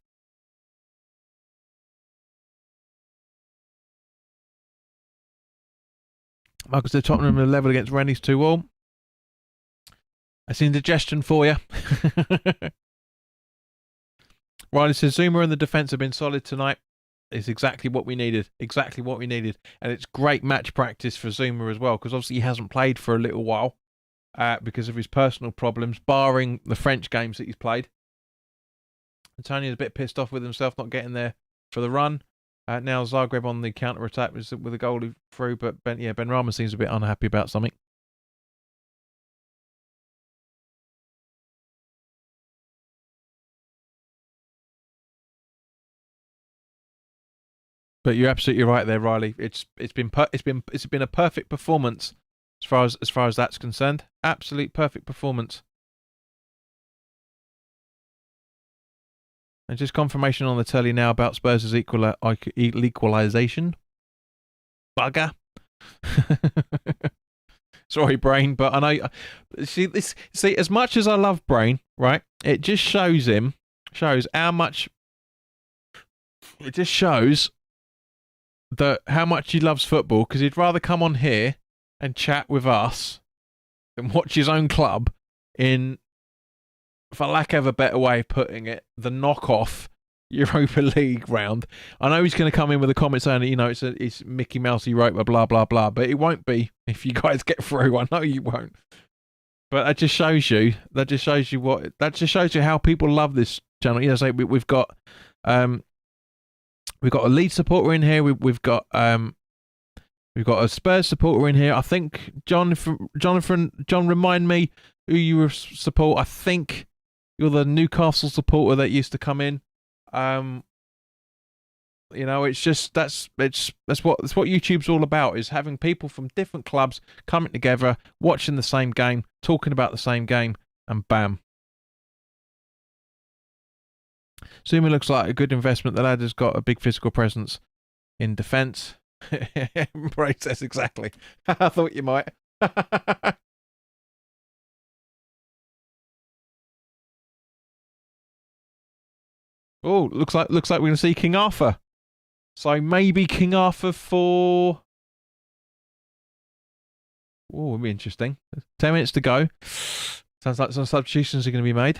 Michael said Tottenham are level against Rennie's 2-2. That's indigestion for you. Riley says Zuma and the defence have been solid tonight. It's exactly what we needed. Exactly what we needed. And it's great match practice for Zuma as well, because obviously he hasn't played for a little while because of his personal problems, barring the French games that he's played. Antonio's a bit pissed off with himself not getting there for the run. Now Zagreb on the counter-attack with a goal through, but Ben Rama seems a bit unhappy about something. But you're absolutely right there, Riley. It's been a perfect performance as far as that's concerned. Absolute perfect performance. And just confirmation on the telly now about Spurs' equalisation. Bugger. Sorry, Brain, but I know. See, as much as I love Brain, right? It just shows how much. It just shows how much he loves football, because he'd rather come on here and chat with us than watch his own club in, for lack of a better way of putting it, the knockoff Europa League round. I know he's going to come in with a comment saying that, it's Mickey Mouse Europa, blah blah blah, but it won't be if you guys get through. I know you won't. But that just shows you how people love this channel. Yeah, so we've got a Leeds supporter in here. We've got a Spurs supporter in here. I think John, remind me who you support. I think you're the Newcastle supporter that used to come in. It's just that's what YouTube's all about, is having people from different clubs coming together, watching the same game, talking about the same game, and bam. Zuma looks like a good investment. The lad has got a big physical presence in defence. Right, says exactly. I thought you might. Oh, looks like we're going to see King Arthur. So maybe King Arthur for... Oh, it'll be interesting. 10 minutes to go. Sounds like some substitutions are going to be made.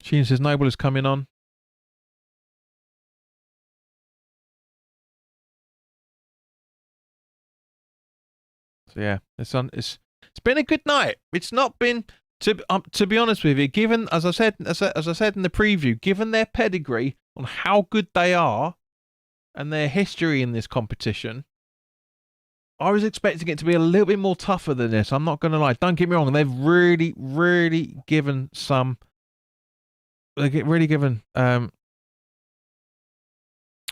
Sheen says Noble is coming on. So yeah, it's been a good night. It's not been... To be honest with you, given as I said in the preview, given their pedigree on how good they are and their history in this competition, I was expecting it to be a little bit more tougher than this. I'm not going to lie. Don't get me wrong. They've really, really given some. They get really given. Oh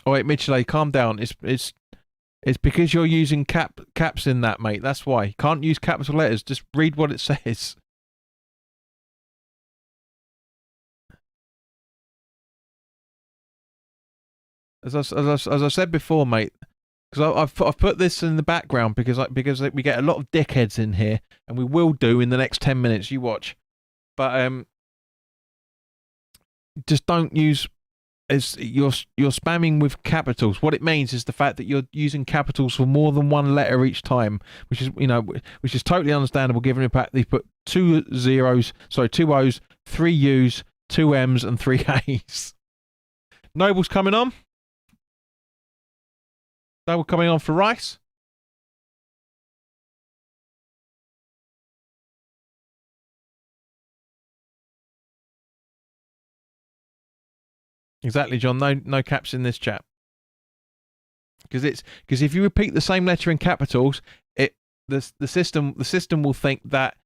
wait, Mitchell, calm down. It's because you're using caps in that, mate. That's why. You can't use capital letters. Just read what it says. As I said before, mate, because I've put this in the background because we get a lot of dickheads in here, and we will do in the next 10 minutes. You watch, but just don't use you're spamming with capitals. What it means is the fact that you're using capitals for more than one letter each time, which is totally understandable given the fact they put 2 O's, 3 U's, 2 M's, and 3 A's. Noble's coming on. Noble coming on for Rice. Exactly, John. No caps in this chat. Because if you repeat the same letter in capitals, the system will think that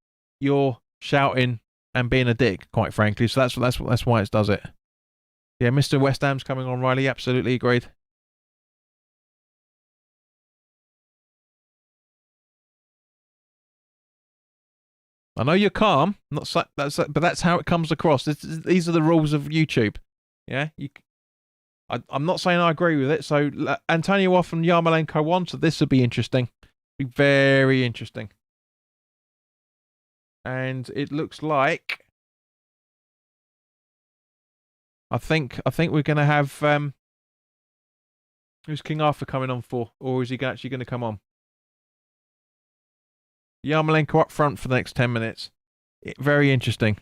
you're shouting and being a dick, quite frankly. So that's why it does it. Yeah, Mr. West Ham's coming on, Riley. Absolutely agreed. I know you're calm, but that's how it comes across. These are the rules of YouTube. Yeah, I'm not saying I agree with it. So Antonio off and Yarmolenko on. So this will be interesting. Be very interesting. And it looks like I think we're going to have who's King Arthur coming on for, or is he actually going to come on? Yarmolenko up front for the next 10 minutes. Very interesting.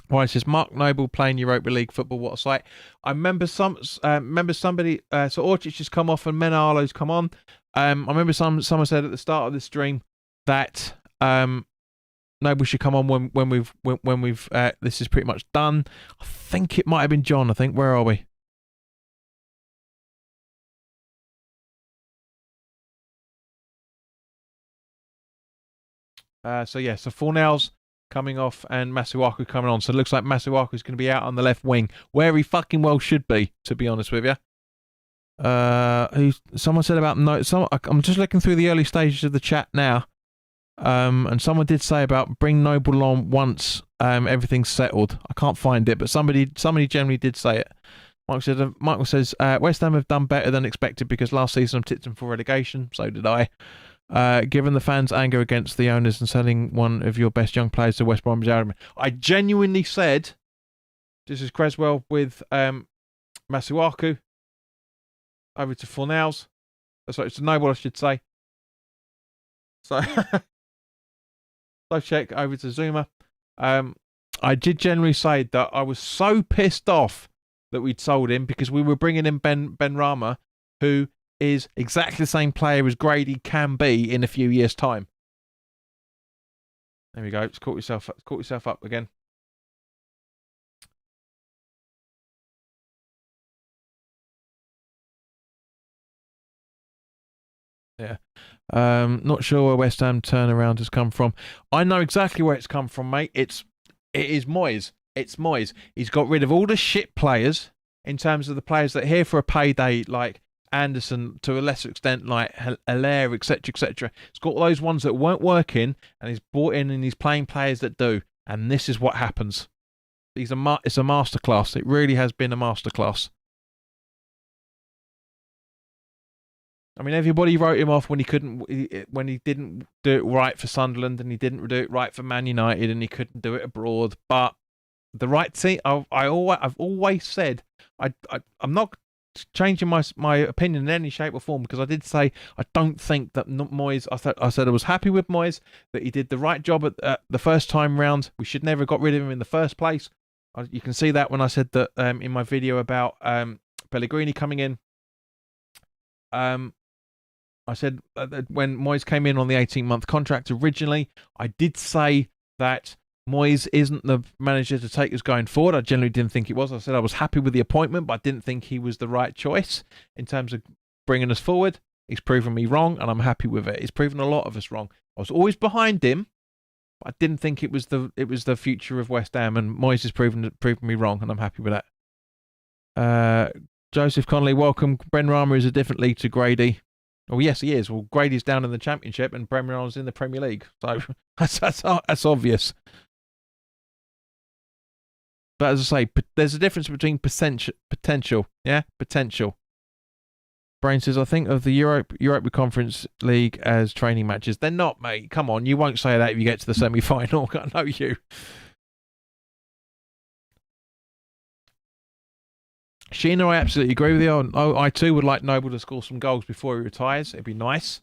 Why it says Mark Noble playing Europa League football. What a sight! I remember somebody. So Orchich has come off and Menalo's come on. I remember someone said at the start of the stream that Noble should come on when we've this is pretty much done. I think it might have been John. I think, where are we? So Fornell's coming off and Masuaku coming on. So it looks like Masuaku's going to be out on the left wing, where he fucking well should be, to be honest with you. Someone said about I'm just looking through the early stages of the chat now, and someone did say about bring Noble on once everything's settled. I can't find it, but somebody generally did say it. Michael says West Ham have done better than expected because last season I tipped them for relegation. So did I. Given the fans' anger against the owners and selling one of your best young players to West Bromwich Albion, I genuinely said, this is Creswell with Masuaku over to Fornals. Sorry, it's Noble, I should say. So, check over to Zuma. I did generally say that I was so pissed off that we'd sold him because we were bringing in Ben Rama, who is exactly the same player as Grady can be in a few years' time. There we go. It's caught yourself up again. Yeah. Not sure where West Ham turnaround has come from. I know exactly where it's come from, mate. It is Moyes. It's Moyes. He's got rid of all the shit players in terms of the players that are here for a payday, like Anderson, to a lesser extent, like Hilaire, etc., etc. He's got all those ones that weren't working, and he's brought in and he's playing players that do. And this is what happens. It's a masterclass. It really has been a masterclass. I mean, everybody wrote him off when he didn't do it right for Sunderland, and he didn't do it right for Man United, and he couldn't do it abroad. But the right team, I've always said, I'm not changing my opinion in any shape or form, because I did say I don't think that Moyes. I said I was happy with Moyes, that he did the right job at the first time round. We should never have got rid of him in the first place. You can see that when I said that in my video about Pellegrini coming in. I said when Moyes came in on the 18-month contract originally, I did say that Moyes isn't the manager to take us going forward. I generally didn't think it was. I said I was happy with the appointment, but I didn't think he was the right choice in terms of bringing us forward. He's proven me wrong, and I'm happy with it. He's proven a lot of us wrong. I was always behind him, but I didn't think it was the future of West Ham, and Moyes has proven me wrong, and I'm happy with that. Joseph Connolly, welcome. Ben Rama is a different league to Grady. Oh, yes, he is. Well, Grady's down in the Championship and Bremerhaven's in the Premier League. So that's obvious. But as I say, there's a difference between potential. Yeah? Potential. Brain says, I think of the Europa Conference League as training matches. They're not, mate. Come on. You won't say that if you get to the semi-final. I know you. Sheena, I absolutely agree with you. I too would like Noble to score some goals before he retires. It'd be nice.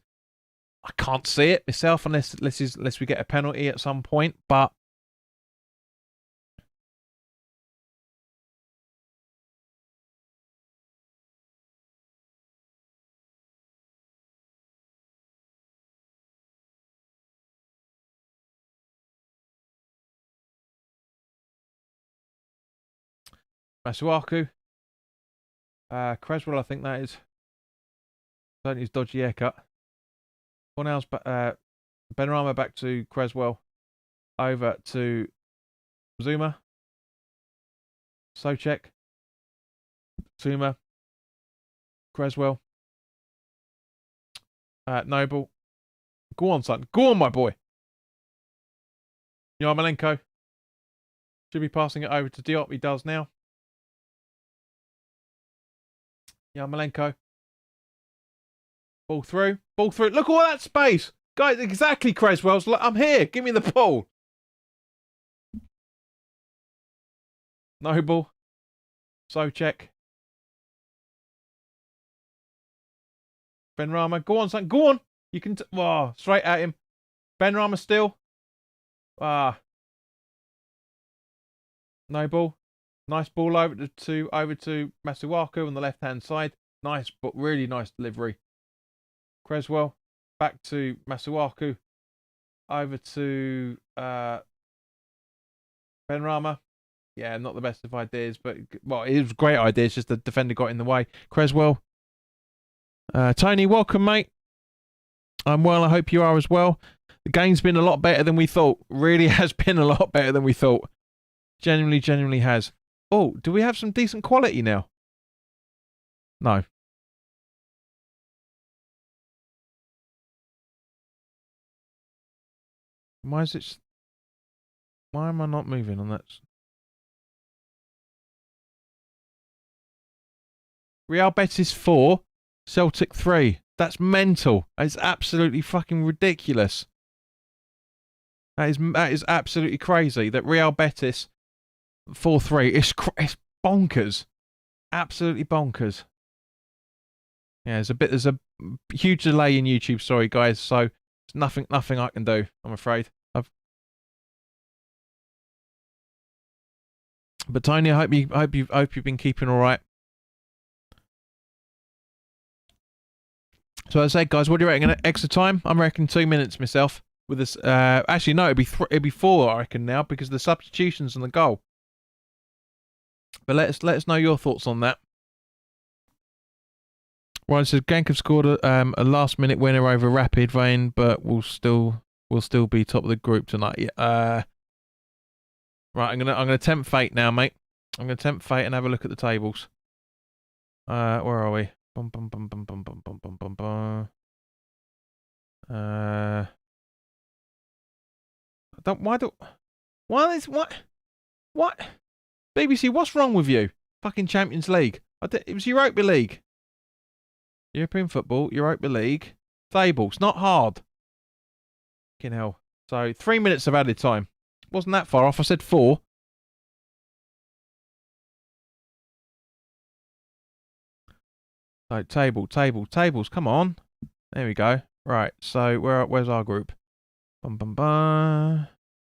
I can't see it myself unless we get a penalty at some point. But Masuaku, Creswell, I think that is. Don't use dodgy haircut. Cornell's Benrahma back to Creswell. Over to Zuma. Souček. Zuma. Creswell. Noble. Go on, son. Go on, my boy. Yarmolenko. Should be passing it over to Diop. He does now. Yarmolenko. Ball through. Ball through. Look at all that space. Guys, exactly, Creswell's. Look, I'm here. Give me the ball. Noble. Souček. Benrahma. Go on, son. Go on. You can... straight at him. Benrahma still. Noble. Nice ball over to Masuaku on the left-hand side. Nice, but really nice delivery. Creswell. Back to Masuaku. Over to Benrahma. Yeah, not the best of ideas, but it was a great idea. It's just the defender got in the way. Creswell. Tony, welcome, mate. I'm well. I hope you are as well. The game's been a lot better than we thought. Really has been a lot better than we thought. Genuinely has. Oh, do we have some decent quality now? No. Why am I not moving on that? Real Betis 4, Celtic 3. That's mental. It's absolutely fucking ridiculous. That is absolutely crazy. That Real Betis 4-3. It's bonkers. Absolutely bonkers. Yeah, there's a huge delay in YouTube. Sorry, guys. So there's nothing I can do, I'm afraid. But Tony, I hope you've been keeping all right. So as I said, guys, what do you reckon? Extra time? I'm reckoning 2 minutes myself. with this. Actually, no, it'd be 4, I reckon now, because of the substitutions and the goal. But let us know your thoughts on that. Right, it says Genk have scored a last minute winner over Rapid Rain, but we'll still be top of the group tonight. Yeah. Right, I'm gonna tempt fate now, mate. I'm gonna tempt fate and have a look at the tables. Where are we? Bum, bum, bum, bum, bum, bum, bum, bum, bum, bum. What? BBC, what's wrong with you? Fucking Champions League. It was Europa League. European football, Europa League. Tables, not hard. Fucking hell. So 3 minutes of added time. Wasn't that far off. I said 4. So tables. Come on. There we go. Right. So where's our group? Bum bum bum.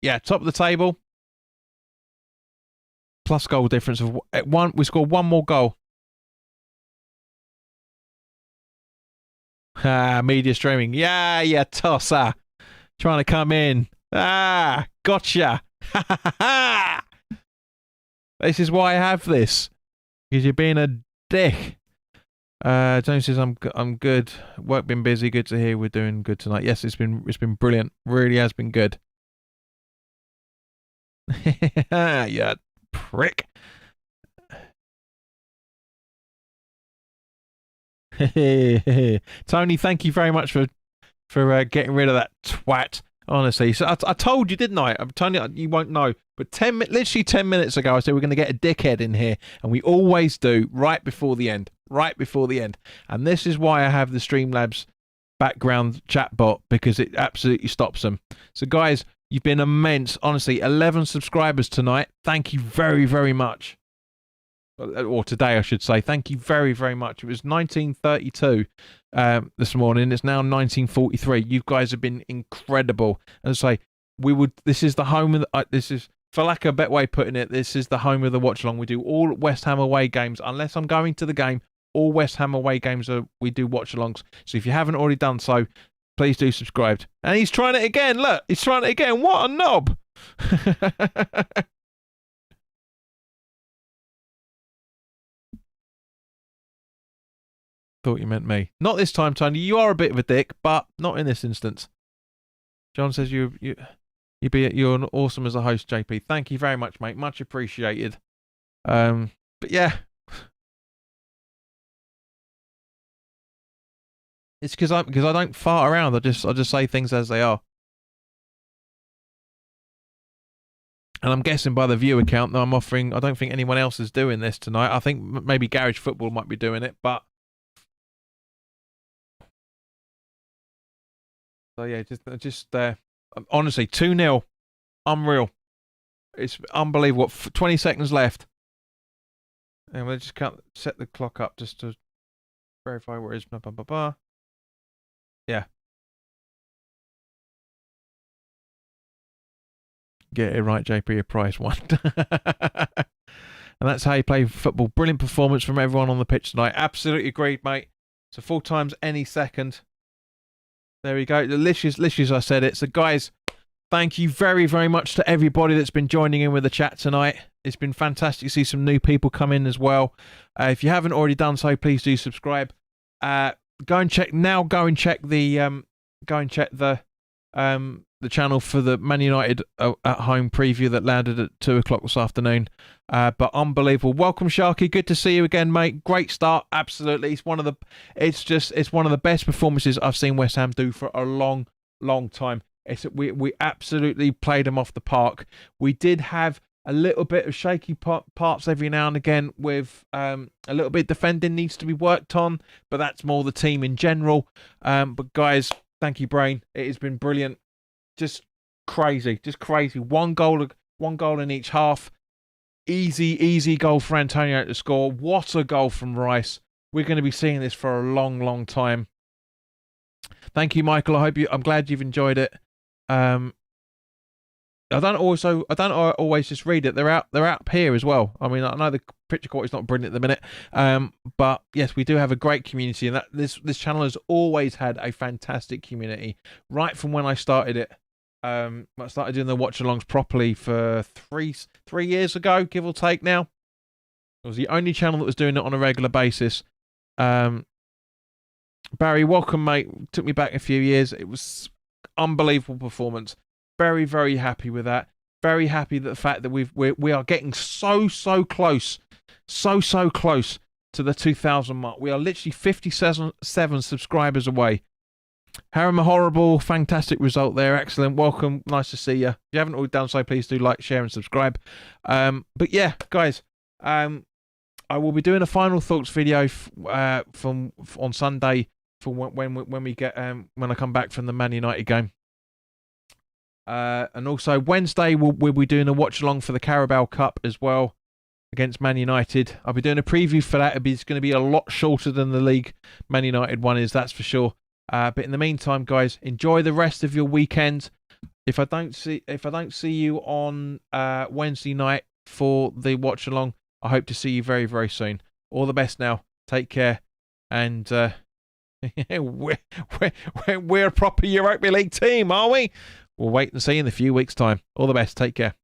Yeah, top of the table. Plus goal difference of 1. We scored 1 more goal. Media streaming. Yeah, you tosser. Trying to come in. Gotcha. This is why I have this. Because you're being a dick. James says I'm good. Work been busy. Good to hear we're doing good tonight. Yes, it's been brilliant. Really has been good. Yeah, prick. Tony, thank you very much for getting rid of that twat. Honestly, so I told you, didn't I? I'm telling you, you won't know. But literally 10 minutes ago, I said we're going to get a dickhead in here, and we always do right before the end. And this is why I have the Streamlabs background chat bot, because it absolutely stops them. So guys, you've been immense. Honestly, 11 subscribers tonight. Thank you very, very much. Or today, I should say. Thank you very, very much. It was 1932 this morning. It's now 1943. You guys have been incredible. As I say, this is the home of this is, for lack of a better way of putting it, this is the home of the watch along. We do all West Ham away games, unless I'm going to the game. All West Ham away games we do watch alongs. So if you haven't already done so, please do subscribe. And he's trying it again. Look, he's trying it again. What a knob! Thought you meant me. Not this time, Tony. You are a bit of a dick, but not in this instance. John says you're awesome as a host, JP. Thank you very much, mate. Much appreciated. But yeah, it's because I don't fart around. I just say things as they are. And I'm guessing by the view account that I'm offering, I don't think anyone else is doing this tonight. I think maybe Garage Football might be doing it, but. So yeah, just honestly, 2-0, unreal. It's unbelievable. 20 seconds left, and we'll just set the clock up just to verify where it is. Blah, blah, blah, blah. Yeah, get it right, JP. A prize one, and that's how you play football. Brilliant performance from everyone on the pitch tonight. Absolutely agreed, mate. So 4 times any second. There we go. Literally as I said it. So guys, thank you very, very much to everybody that's been joining in with the chat tonight. It's been fantastic to see some new people come in as well. If you haven't already done so, please do subscribe. Go and check the channel for the Man United at home preview that landed at 2:00 this afternoon. But unbelievable. Welcome, Sharky. Good to see you again, mate. Great start. Absolutely. It's one of the best performances I've seen West Ham do for a long, long time. We absolutely played them off the park. We did have a little bit of shaky parts every now and again with a little bit defending needs to be worked on, but that's more the team in general. But guys, thank you, Brain. It has been brilliant. Just crazy. One goal in each half. Easy goal for Antonio to score. What a goal from Rice. We're going to be seeing this for a long, long time. Thank you, Michael. I'm glad you've enjoyed it. I don't always just read it. They're out here as well. I mean, I know the picture quality is not brilliant at the minute, but yes, we do have a great community, and that this channel has always had a fantastic community right from when I started it. I started doing the watch alongs properly for three years ago, give or take. Now, it was the only channel that was doing it on a regular basis. Barry, welcome, mate. Took me back a few years. It was unbelievable performance. Very, very happy with that. Very happy that the fact that we are getting so close, so close to the 2,000 mark. We are literally 57 subscribers away. Harem Horrible, fantastic result there. Excellent. Welcome. Nice to see you. If you haven't already done so, please do like, share, and subscribe. But yeah, guys, I will be doing a final thoughts video on Sunday for when we get when I come back from the Man United game. And also Wednesday we'll be doing a watch along for the Carabao Cup as well against Man United. I'll be doing a preview for that. It's going to be a lot shorter than the league Man United one is, that's for sure. But in the meantime, guys, enjoy the rest of your weekend. If I don't see you on Wednesday night for the watch along, I hope to see you very, very soon. All the best now. Take care, and we're a proper Europa League team, are we? We'll wait and see in a few weeks' time. All the best. Take care.